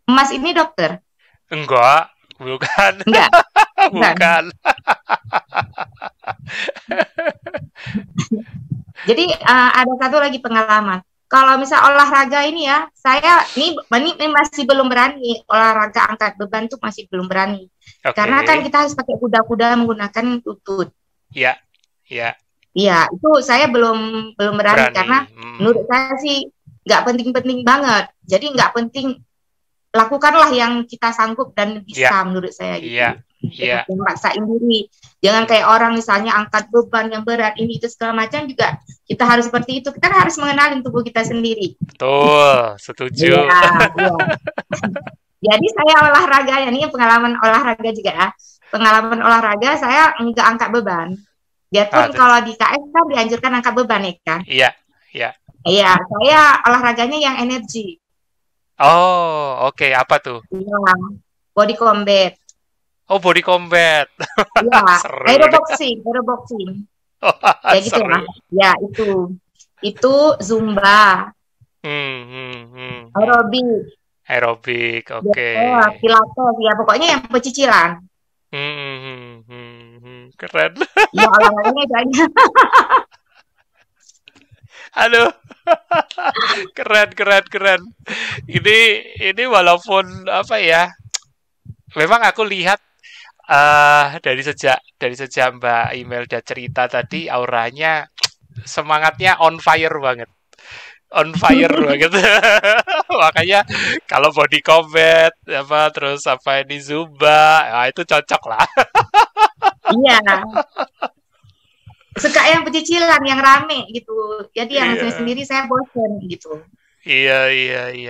Mas ini dokter? Enggak, bukan. Enggak. Bukan. Jadi ada satu lagi pengalaman. Kalau misal olahraga ini ya, saya ini masih belum berani, olahraga angkat beban tuh masih belum berani. Okay. Karena kan kita harus pakai kuda-kuda menggunakan lutut. Iya. Iya, itu saya belum berani. Karena menurut saya sih nggak penting-penting banget. Jadi nggak penting, lakukanlah yang kita sanggup dan bisa menurut saya gitu. Iya. Maksain diri. Jangan kayak orang misalnya angkat beban yang berat ini itu segala macam juga kita harus seperti itu. Kita harus mengenali tubuh kita sendiri. Betul, setuju. Ya. Jadi saya olahraga, ini pengalaman olahraga juga ya. Pengalaman olahraga saya enggak angkat beban. Biarpun kalau di KS kan dianjurkan angkat beban ya kan. Iya. Iya, saya olahraganya yang energi. Oh, oke. Apa tuh? Iya, body combat. Oh, body combat. Iya, aeroboxing. Ya gitu lah. Ya, itu Zumba. Aerobik, oke. Pilates, ya pokoknya yang pecicilan. Keren. Ya, olahraganya banyak. Aduh. Keren. Ini walaupun apa ya? Memang aku lihat dari sejak Mbak Imelda cerita tadi, auranya semangatnya on fire banget. Makanya kalau body combat terus ini Zumba, itu cocok lah. Iya. Suka yang pecicilan, yang rame gitu. Jadi yang sendiri saya bosen gitu. Iya.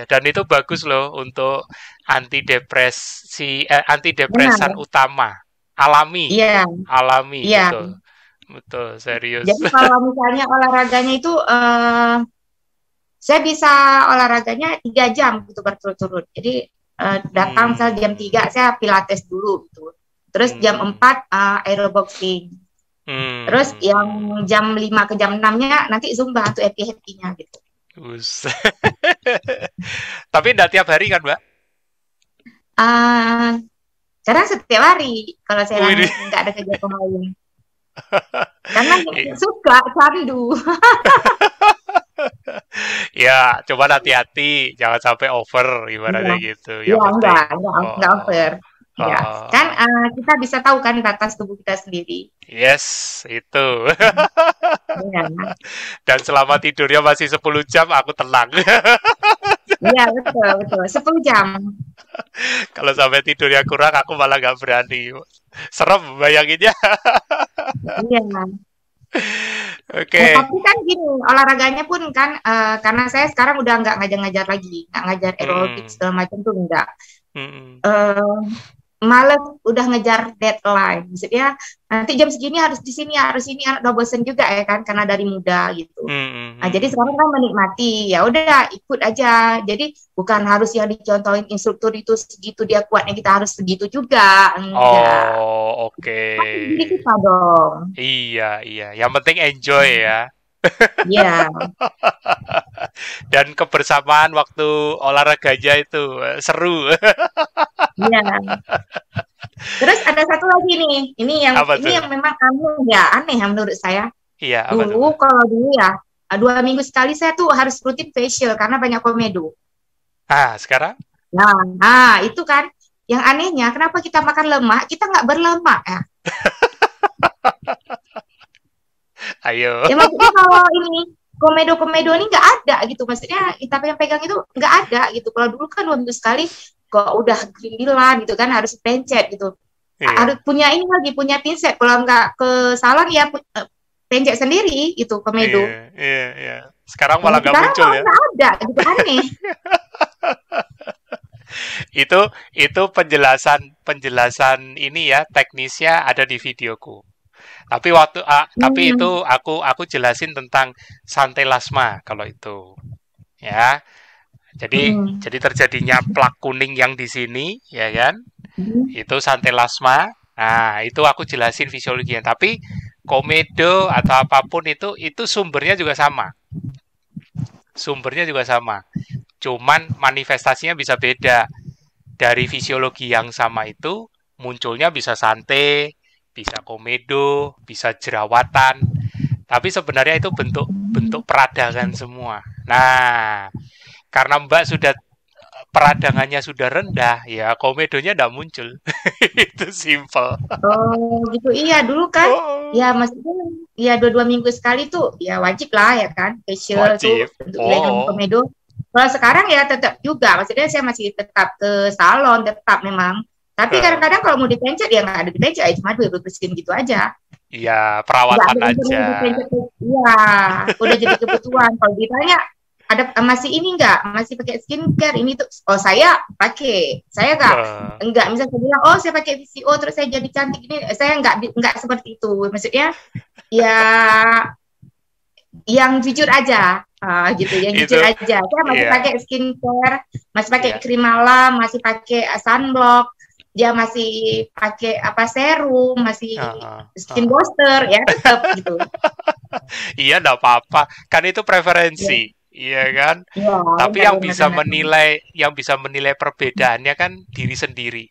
Dan itu bagus loh untuk antidepresan utama. Alami. Iya. Alami, betul, serius. Jadi kalau misalnya olahraganya itu saya bisa olahraganya 3 jam gitu berturut-turut. Jadi datang misalnya jam 3 saya pilates dulu gitu. Terus jam 4 aeroboxing. Terus yang jam 5 ke jam 6-nya nanti Zumba untuk happy-happy-nya gitu. Tapi enggak tiap hari kan, Mbak? Karena setiap hari kalau saya nggak ada kegiatan lain. Karena suka candu. Ya, coba hati-hati, jangan sampai over ibaratnya gitu. Ya, enggak over. Ya, kan kita bisa tahu kan batas tubuh kita sendiri. Yes, itu. Dan selama tidurnya masih 10 jam, aku tenang. Iya, betul, betul. 10 jam. Kalau sampai tidurnya kurang, aku malah nggak berani. Serem bayanginnya. Iya. Oke. Tapi kan gini, olahraganya pun kan, karena saya sekarang udah nggak ngajar-ngajar lagi, nggak ngajar aerobik Mm-mm. segala macam tuh enggak. Mm-mm. Eh, Males udah ngejar deadline. Maksudnya nanti jam segini harus di sini, harus ini, udah bosen juga ya kan, karena dari muda gitu. Mm-mm. Nah, jadi Mm-mm. sekarang kan menikmati, ya udah ikut aja. Jadi bukan harus yang dicontohin instruktur itu segitu dia kuatnya kita harus segitu juga, enggak. Oh, oke. Tapi diri kita dong. Iya, iya. Yang penting enjoy ya. Iya, Dan kebersamaan waktu olahraganya itu seru. iya. Terus ada satu lagi nih, Apa ini tuh? yang memang aneh ya menurut saya. Iya, apa tuh, Mbak? Dulu kalau dulu ya 2 minggu sekali saya tuh harus rutin facial karena banyak komedo. Ah, sekarang? Nah, itu kan yang anehnya kenapa kita makan lemak kita nggak berlemak ya? Ayo. Ya maksudnya kalau ini komedo-komedo ini nggak ada gitu, maksudnya kita pegang-pegang itu nggak ada gitu. Kalau dulu kan 2 minggu sekali kok udah gerindilan gitu kan harus pencet gitu. Harus Iya. punya ini lagi punya pinset kalau nggak ke salon ya pencet sendiri itu Iya, komedo. iya, iya. Sekarang Nah, malah nggak sekarang muncul malah ya. nggak ada gitu aneh. Itu penjelasan penjelasan ini ya teknisnya ada di videoku. Tapi itu Hmm. aku jelasin tentang Santé Lasma kalau itu. Ya. Hmm. Jadi terjadinya plak kuning yang di sini, ya kan? Hmm. Itu Santé Lasma. Nah, itu aku jelasin fisiologinya. Tapi komedo atau apapun itu sumbernya juga sama. Sumbernya juga sama. Cuman manifestasinya bisa beda. Dari fisiologi yang sama itu munculnya bisa santai, bisa komedo, bisa jerawatan. Tapi sebenarnya itu bentuk bentuk peradangan semua. Nah, karena Mbak sudah peradangannya sudah rendah, ya komedonya tidak muncul. Itu simple. Oh gitu iya dulu kan ya Oh, maksudnya ya 2 minggu sekali tuh ya wajib lah ya kan facial tuh wajib. untuk ilegal Oh, komedo. Kalau sekarang ya tetap juga maksudnya saya masih tetap ke salon tetap memang. Tapi kadang-kadang kalau mau dipencet ya nggak ada dipencet ya cuma 2 bersihin gitu aja. iya Nggak perawatan ada yang aja. perlu dipencet. Iya udah jadi kebutuhan. Kalau ditanya ada masih ini enggak masih pakai skincare ini tuh oh saya Eh, enggak misalnya saya bilang oh saya pakai VCO terus saya jadi cantik ini saya enggak seperti itu maksudnya ya yang jujur aja gitu yang itu, jujur aja saya masih iya, pakai skincare masih pakai iya. krim malam masih pakai sunblock dia masih pakai apa serum masih Uh, skin uh. booster ya tetap gitu Iya, enggak apa-apa. Kan itu ya preferensi, iya kan? ya Tapi benar benar benar yang bisa menilai perbedaannya kan diri sendiri.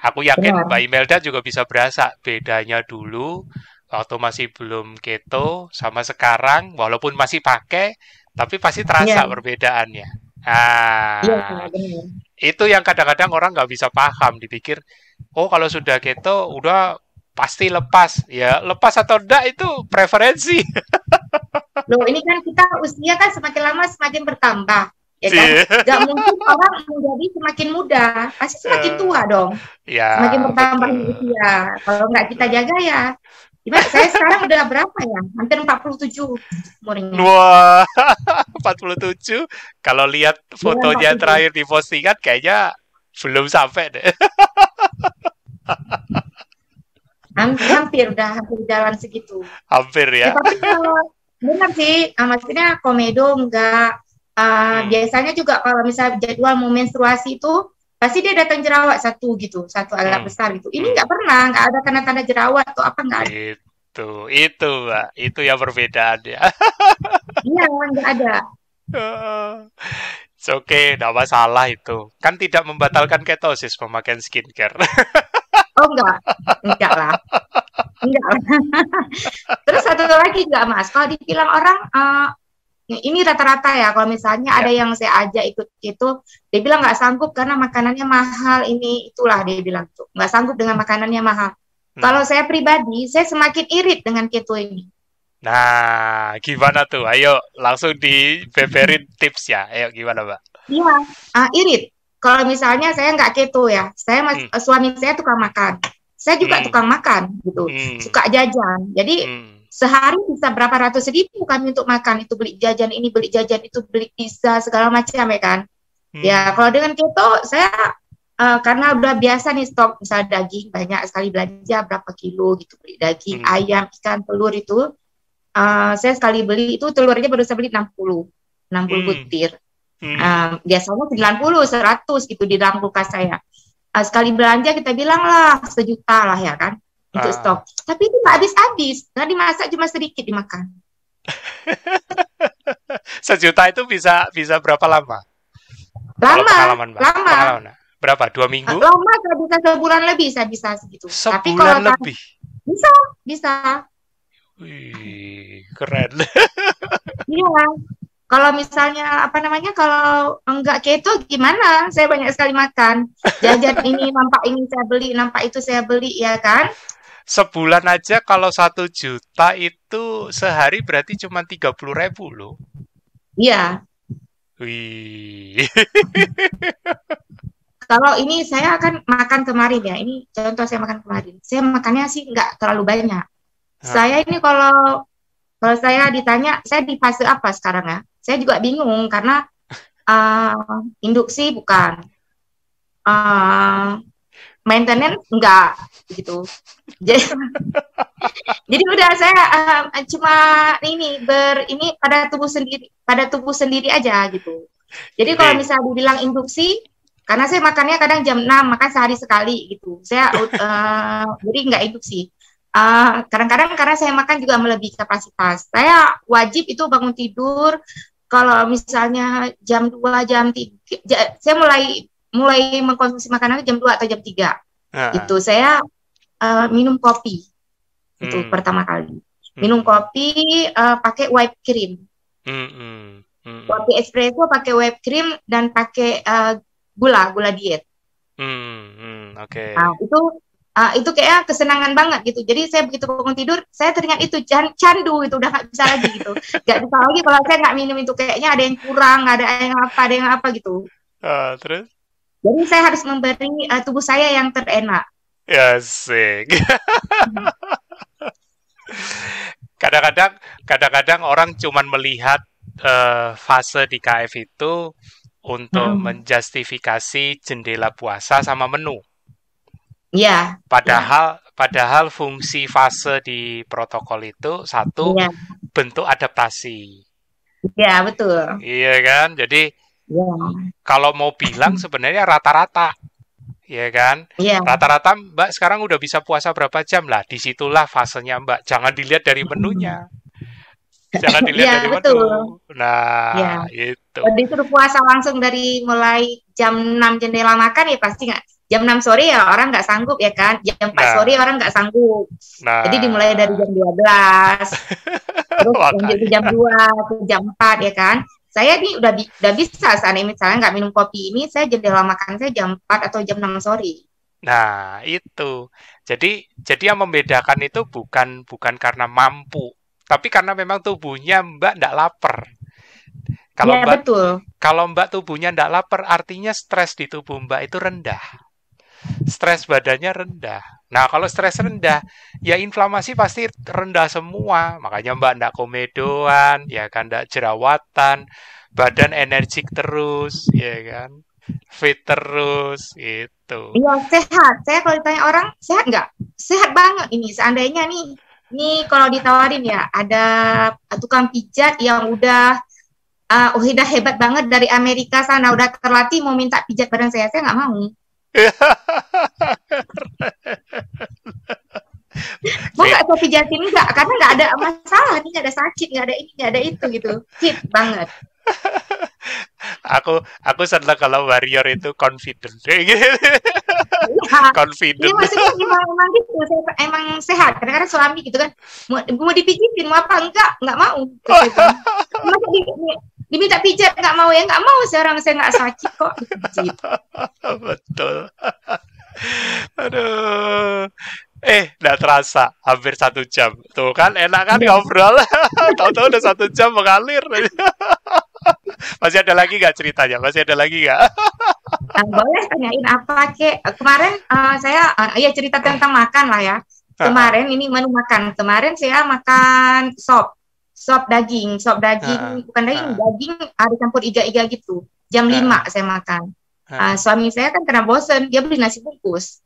Aku yakin Mbak benar Imelda juga bisa berasa bedanya dulu waktu masih belum keto sama sekarang, walaupun masih pakai, tapi pasti terasa ya perbedaannya. iya Nah, benar itu yang kadang-kadang orang nggak bisa paham, dipikir, oh kalau sudah keto udah pasti lepas. Ya, lepas atau enggak itu preferensi. loh ini kan kita usia kan semakin lama semakin bertambah ya kan Iya. nggak mungkin orang menjadi semakin muda pasti semakin tua dong Ya, semakin bertambah betul. usia kalau nggak kita Betul. jaga ya gimana saya sekarang udah berapa ya hampir 47 umurnya Wah, 47. Kalau lihat ya fotonya 47 terakhir di postingan kayaknya belum sampai deh. hampir udah hampir jalan segitu Hampir ya ya. tapi kalau benar sih maksudnya komedo enggak Hmm, biasanya juga kalau misalnya jadwal mau menstruasi itu pasti dia datang jerawat satu gitu satu agak hmm, besar gitu ini hmm. nggak pernah nggak ada tanda-tanda jerawat atau apa nggak ada Itu, Mbak. Itu yang perbedaannya. iya nggak ada It's okay, tidak masalah itu. Kan tidak membatalkan ketosis pemakaian skincare. oh enggak lah enggak lah terus satu lagi enggak mas kalau dibilang orang ini rata-rata ya kalau misalnya ada Ya. yang saya ajak ikut itu dia bilang nggak sanggup karena makanannya mahal ini itulah dia bilang tuh nggak sanggup dengan makanannya mahal kalau Hmm. saya pribadi saya semakin irit dengan keto ini. Nah, gimana tuh? Ayo langsung dibeberin tips ya. Ayo gimana, Mbak? Iya, irit. Kalau misalnya saya nggak keto ya, Hmm, suami saya tukang makan. Saya juga hmm, tukang makan gitu, hmm, suka jajan. Jadi hmm, sehari bisa berapa ratus ribu kami untuk makan, itu beli jajan ini, beli jajan itu, beli pizza segala macam ya kan. Ya kalau hmm, dengan keto saya karena udah biasa nih stok misal daging banyak sekali belanja berapa kilo gitu, beli daging, hmm, ayam, ikan, telur itu saya sekali beli itu telurnya baru saya beli 60 hmm, butir. hmm. Biasanya 90, 100 gitu di dalam kulkas saya. Sekali belanja kita bilang lah 1 juta lah ya kan untuk Ah, stok. Tapi itu nggak habis-habis, nggak dimasak cuma sedikit dimakan. Sejuta itu bisa bisa berapa lama? Kalau Lama, pengalaman Mbak, lama, pengalaman berapa? 2 minggu? lama saya bisa sebulan lebih saya bisa segitu. Tapi Sebulan kalau lebih. bisa, bisa. Wih, keren. Iya. Kalau misalnya apa namanya kalau enggak keto gimana? Saya banyak sekali makan. Jajan ini nampak ini saya beli, nampak itu saya beli ya kan? Sebulan aja kalau 1 juta itu sehari berarti cuma 30.000 loh. Iya. Wih. Kalau ini saya akan makan kemarin ya. Ini contoh saya makan kemarin. Saya makannya sih nggak terlalu banyak. Saya ini kalau kalau saya ditanya, saya di fase apa sekarang ya? Saya juga bingung karena induksi bukan, uh, maintenance enggak gitu. Jadi, jadi udah saya cuma ini pada tubuh sendiri aja gitu. Jadi kalau Ini. misalnya dibilang induksi, karena saya makannya kadang jam 6 makan sehari sekali gitu. Saya jadi nggak induksi. Kadang-kadang karena saya makan juga melebihi kapasitas. Saya wajib itu bangun tidur kalau misalnya jam 2 jam 3, saya mulai mulai mengkonsumsi makanan itu jam 2 atau jam 3. Heeh. Itu saya minum kopi itu Hmm. pertama kali. Minum Hmm. kopi pakai white cream. Hmm. Hmm. Hmm. Kopi espresso pakai white cream dan pakai gula diet. Hmm. Hmm. Nah, Oke. itu kayak kesenangan banget gitu. Jadi saya begitu bangun tidur, saya teringat itu candu itu udah nggak bisa lagi gitu. Nggak bisa lagi kalau saya nggak minum itu kayaknya ada yang kurang, ada yang apa gitu. Terus? Jadi saya harus memberi tubuh saya yang terenak. Ya, asik. Kadang-kadang, kadang-kadang orang cuman melihat fase di KF itu untuk Mm-mm. menjustifikasi jendela puasa sama menu. Iya, iya, Padahal fungsi fase di protokol itu satu iya, bentuk adaptasi. iya betul. Iya kan? Jadi Iya, kalau mau bilang sebenarnya rata-rata, ya kan? iya, Rata-rata Mbak sekarang udah bisa puasa berapa jam lah. Disitulah fasenya Mbak. Jangan dilihat dari menunya. Jangan dilihat iya dari betul. menu. Iya. Nah, itu. Kalau disuruh puasa langsung dari mulai jam 6 jendela makan ya pasti nggak. Jam 6 sore ya orang nggak sanggup ya kan. Jam 4 sore Nah, orang nggak sanggup. Jadi dimulai dari nah, jam 12, terus lanjut ke makanya. jam 2, ke jam 4 ya kan. Saya nih udah bisa seandainya misalnya nggak minum kopi ini, saya jendela makan saya jam 4 atau jam 6 sore. Nah, itu. Jadi yang membedakan itu bukan bukan karena mampu, tapi karena memang tubuhnya Mbak ndak lapar. Kalau Iya Mbak betul. kalau Mbak tubuhnya ndak lapar, artinya stres di tubuh Mbak itu rendah. Stres badannya rendah. Nah, kalau stres rendah, ya inflamasi pasti rendah semua. Makanya Mbak ndak komedoan, ya kan ndak jerawatan, badan energik terus, ya kan, fit terus, itu. Iya sehat. Saya kalau ditanya orang sehat nggak? Sehat banget ini. Seandainya nih kalau ditawarin ya ada tukang pijat yang udah hebat banget dari Amerika sana, udah terlatih mau minta pijat badan saya nggak mau. Mau Fit. nggak saya pijatin nggak? Karena nggak ada masalah, nih nggak ada sakit, nggak ada ini, nggak ada itu gitu. Fit banget. Aku senang kalau warrior itu confident. Iya, ini Confident. maksudnya emang gitu, saya, emang sehat. Kadang-kadang suami gitu kan, mau dipijitin, mau apa? Nggak mau. Gitu, gitu. Masa diminta pijat nggak mau ya? Nggak mau, seorang saya nggak sakit kok dipijit. Betul. Aduh. Nggak terasa. Hampir 1 jam. Tuh kan, enak kan ngobrol. Tahu-tahu udah 1 jam mengalir. Masih ada lagi nggak ceritanya? Masih ada lagi nggak? Boleh tanyain apa kek? Kemarin saya ya cerita tentang makan lah ya. Kemarin ini menu makan. Kemarin saya makan sop daging bukan daging ada campur iga-iga gitu. Jam 5 saya makan. Suami saya kan karena bosen, dia beli nasi bungkus.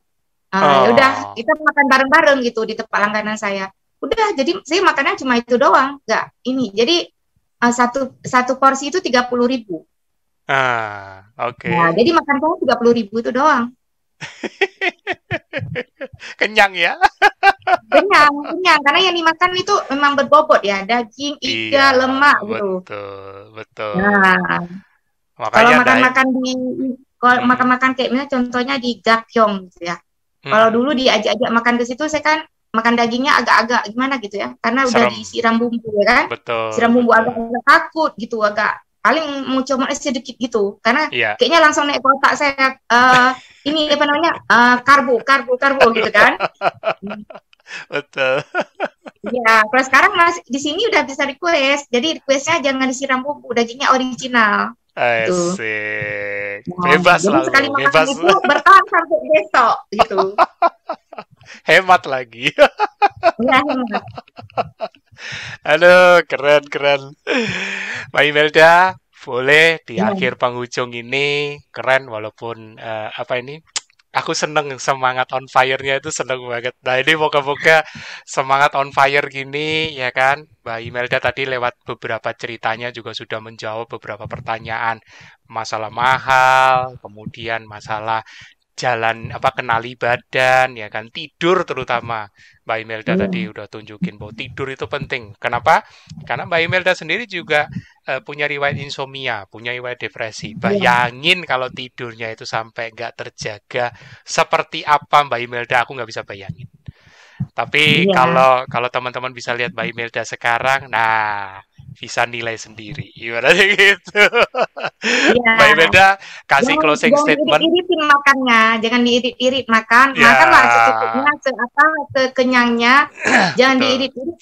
Ya udah kita makan bareng-bareng gitu di tempat langganan saya. Udah, jadi saya makannya cuma itu doang, nggak ini. Jadi satu porsi itu 30.000. Oke. Nah, jadi makan saya 30.000 itu doang. Kenyang ya? Kenyang. Karena yang dimakan itu memang berbobot ya, daging, iga, lemak gitu. Betul. Nah, kalau makan-makan kayak misalnya contohnya di Gapyong gitu ya. Kalau dulu diajak-ajak makan ke situ, saya kan makan dagingnya agak-agak gimana gitu ya, karena udah disiram bumbu ya kan. Siram bumbu agak takut gitu, agak paling mau coba sedikit gitu, karena kayaknya langsung naik kotak saya. Ini apa namanya karbo gitu kan. Betul. Ya, kalau sekarang masih di sini udah bisa request, jadi requestnya jangan disiram bumbu, dagingnya original. Asik. Bebas lah. Sekali makan itu bertahan sampai besok gitu. Hemat lagi. Ya, hemat. Aduh, keren. Mbak Imelda, boleh di akhir penghujung ini keren walaupun aku seneng semangat on fire-nya itu seneng banget. Nah ini moga-moga semangat on fire gini ya kan. Mbak Imelda tadi lewat beberapa ceritanya juga sudah menjawab beberapa pertanyaan. Masalah mahal, kemudian masalah kenali badan ya kan, tidur terutama. Mbak Imelda tadi udah tunjukin bahwa tidur itu penting. Kenapa? Karena Mbak Imelda sendiri juga punya riwayat insomnia, punya riwayat depresi. Bayangin kalau tidurnya itu sampai nggak terjaga, seperti apa Mbak Imelda, aku nggak bisa bayangin. Tapi kalau teman-teman bisa lihat Mbak Imelda sekarang, nah bisa nilai sendiri. Gimana gitu. Mbak Imelda kasih closing statement. Jangan diirit-iritin makannya, jangan diirit-irit makan. Makanlah secukupnya, sekenyangnya. Jangan diirit-irit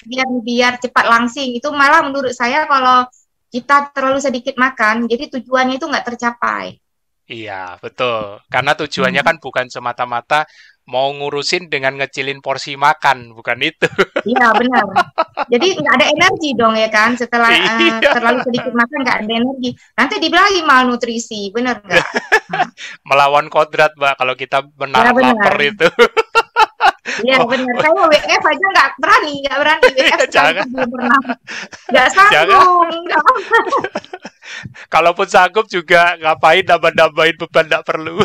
biar cepat langsing. Itu malah menurut saya kalau kita terlalu sedikit makan, jadi tujuannya itu nggak tercapai. Iya, betul. Karena tujuannya kan bukan semata-mata mau ngurusin dengan ngecilin porsi makan, bukan itu. Iya, benar. Jadi nggak ada energi dong ya kan, setelah terlalu sedikit makan nggak ada energi. Nanti dibilangin malnutrisi, benar nggak? Melawan kodrat, Mbak, kalau kita menahan lapar itu. Iya benar, saya WF aja nggak berani WF jangan. Belum pernah, nggak sanggup. Kalaupun sanggup juga ngapain nambah-nambahin beban, nggak perlu.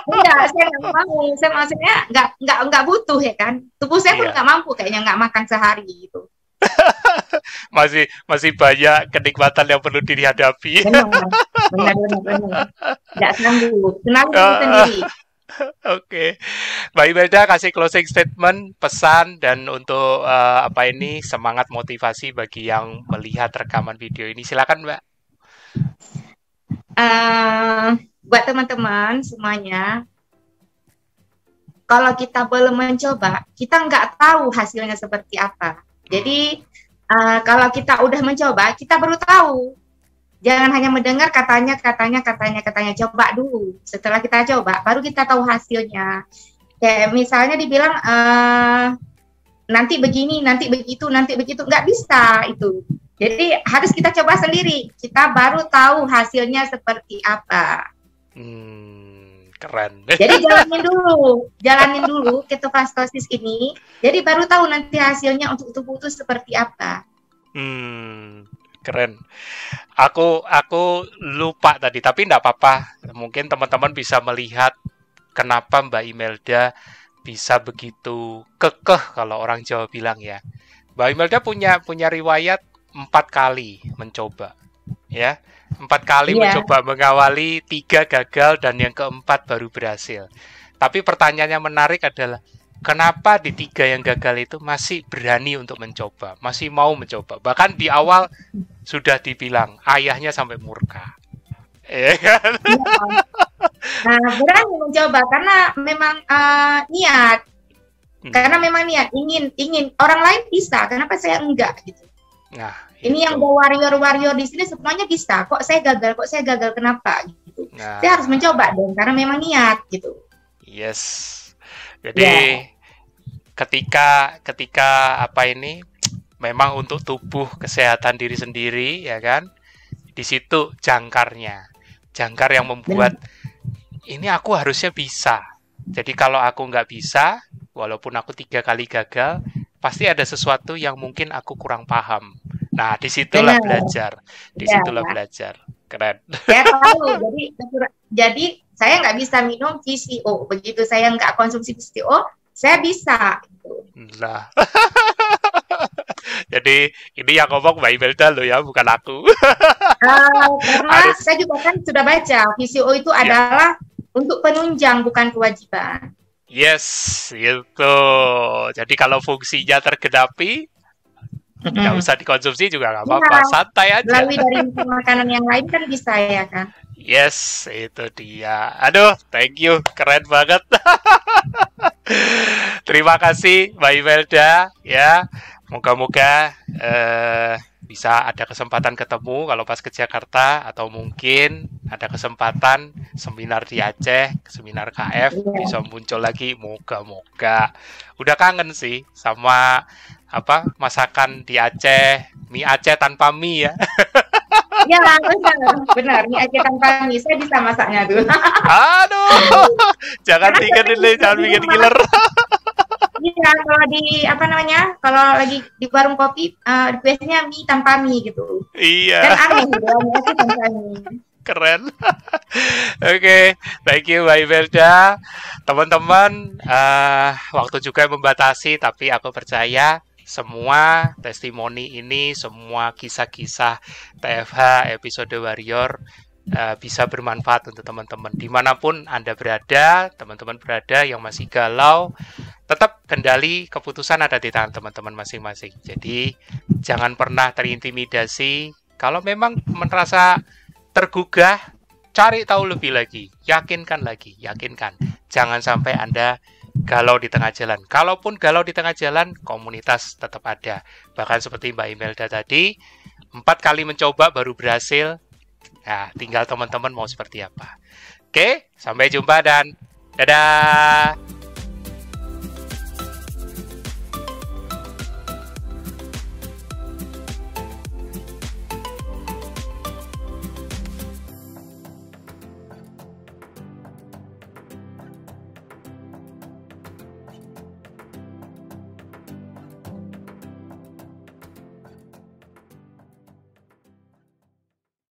Enggak, saya nggak mau. Saya maksudnya nggak butuh ya kan. Tubuh saya pun nggak mampu kayaknya nggak makan sehari gitu. masih banyak kenikmatan yang perlu dihadapi. Benar. Nggak sanggup. Kenapa sendiri? Oke, Mbak Imelda kasih closing statement, pesan, dan untuk semangat motivasi bagi yang melihat rekaman video ini. Silakan, Mbak. Buat teman-teman semuanya, kalau kita belum mencoba, kita nggak tahu hasilnya seperti apa. Jadi kalau kita udah mencoba, kita baru tahu. Jangan hanya mendengar katanya, coba dulu. Setelah kita coba, baru kita tahu hasilnya. Kayak misalnya dibilang nanti begini, nanti begitu, nggak bisa itu. Jadi harus kita coba sendiri. Kita baru tahu hasilnya seperti apa. Keren. Jadi jalanin dulu ketofastosis ini. Jadi baru tahu nanti hasilnya untuk tubuh itu seperti apa. Keren. Aku lupa tadi, tapi enggak apa-apa. Mungkin teman-teman bisa melihat kenapa Mbak Imelda bisa begitu kekeh kalau orang Jawa bilang ya. Mbak Imelda punya riwayat 4 kali mencoba. Ya. 4 kali mencoba mengawali, 3 gagal dan yang keempat baru berhasil. Tapi pertanyaannya menarik adalah kenapa di 3 yang gagal itu masih berani untuk mencoba, masih mau mencoba. Bahkan di awal sudah dibilang ayahnya sampai murka. Nah, berani mencoba karena memang niat. Karena memang niat ingin orang lain bisa, kenapa saya enggak gitu. Nah, Ini yang warrior di sini semuanya bisa. Kok saya gagal? Kenapa? Gitu. Nah, Saya harus mencoba dong, karena memang niat gitu. yes. Jadi ketika apa ini memang untuk tubuh kesehatan diri sendiri, ya kan? Di situ jangkar yang membuat ini aku harusnya bisa. Jadi kalau aku nggak bisa, walaupun aku 3 kali gagal, pasti ada sesuatu yang mungkin aku kurang paham. Nah, disitulah belajar. Disitulah belajar. Keren. Saya tahu. Jadi saya nggak bisa minum VCO. Begitu saya nggak konsumsi VCO, saya bisa. Nah. Jadi ini yang ngomong Mbak Imelda loh ya, bukan aku. Karena saya juga kan sudah baca, VCO itu adalah untuk penunjang, bukan kewajiban. Yes, itu. Jadi kalau fungsinya tergenapi, nggak usah dikonsumsi juga nggak apa-apa, santai aja. Melalui dari makanan yang lain kan bisa ya kan? Yes, itu dia. Aduh, thank you, keren banget. Terima kasih Mbak Imelda ya. Moga-moga bisa ada kesempatan ketemu kalau pas ke Jakarta, atau mungkin ada kesempatan seminar di Aceh, seminar KF bisa muncul lagi. Moga-moga. Udah kangen sih sama masakan di Aceh, mie Aceh tanpa mie ya. Iya, benar. Mie Aceh tanpa mie, saya bisa masaknya tuh. Aduh, jangan bikin giler. Iya, kalau kalau lagi di warung kopi, biasanya mie tanpa mie gitu. Iya. Dan aneh gitu, mie Aceh tanpa mie. Keren. Oke, thank you Mbak Imelda. Teman-teman, waktu juga membatasi, tapi aku percaya semua testimoni ini, semua kisah-kisah TFH episode Warrior bisa bermanfaat untuk teman-teman. Dimanapun Anda berada, teman-teman berada yang masih galau, tetap kendali keputusan ada di tangan teman-teman masing-masing. Jadi jangan pernah terintimidasi. Kalau memang merasa tergugah, cari tahu lebih lagi, yakinkan. Jangan sampai Anda galau di tengah jalan. Kalaupun galau di tengah jalan, komunitas tetap ada. Bahkan seperti Mbak Imelda tadi, 4 kali mencoba baru berhasil. Nah, tinggal teman-teman mau seperti apa. Oke, sampai jumpa dan dadah.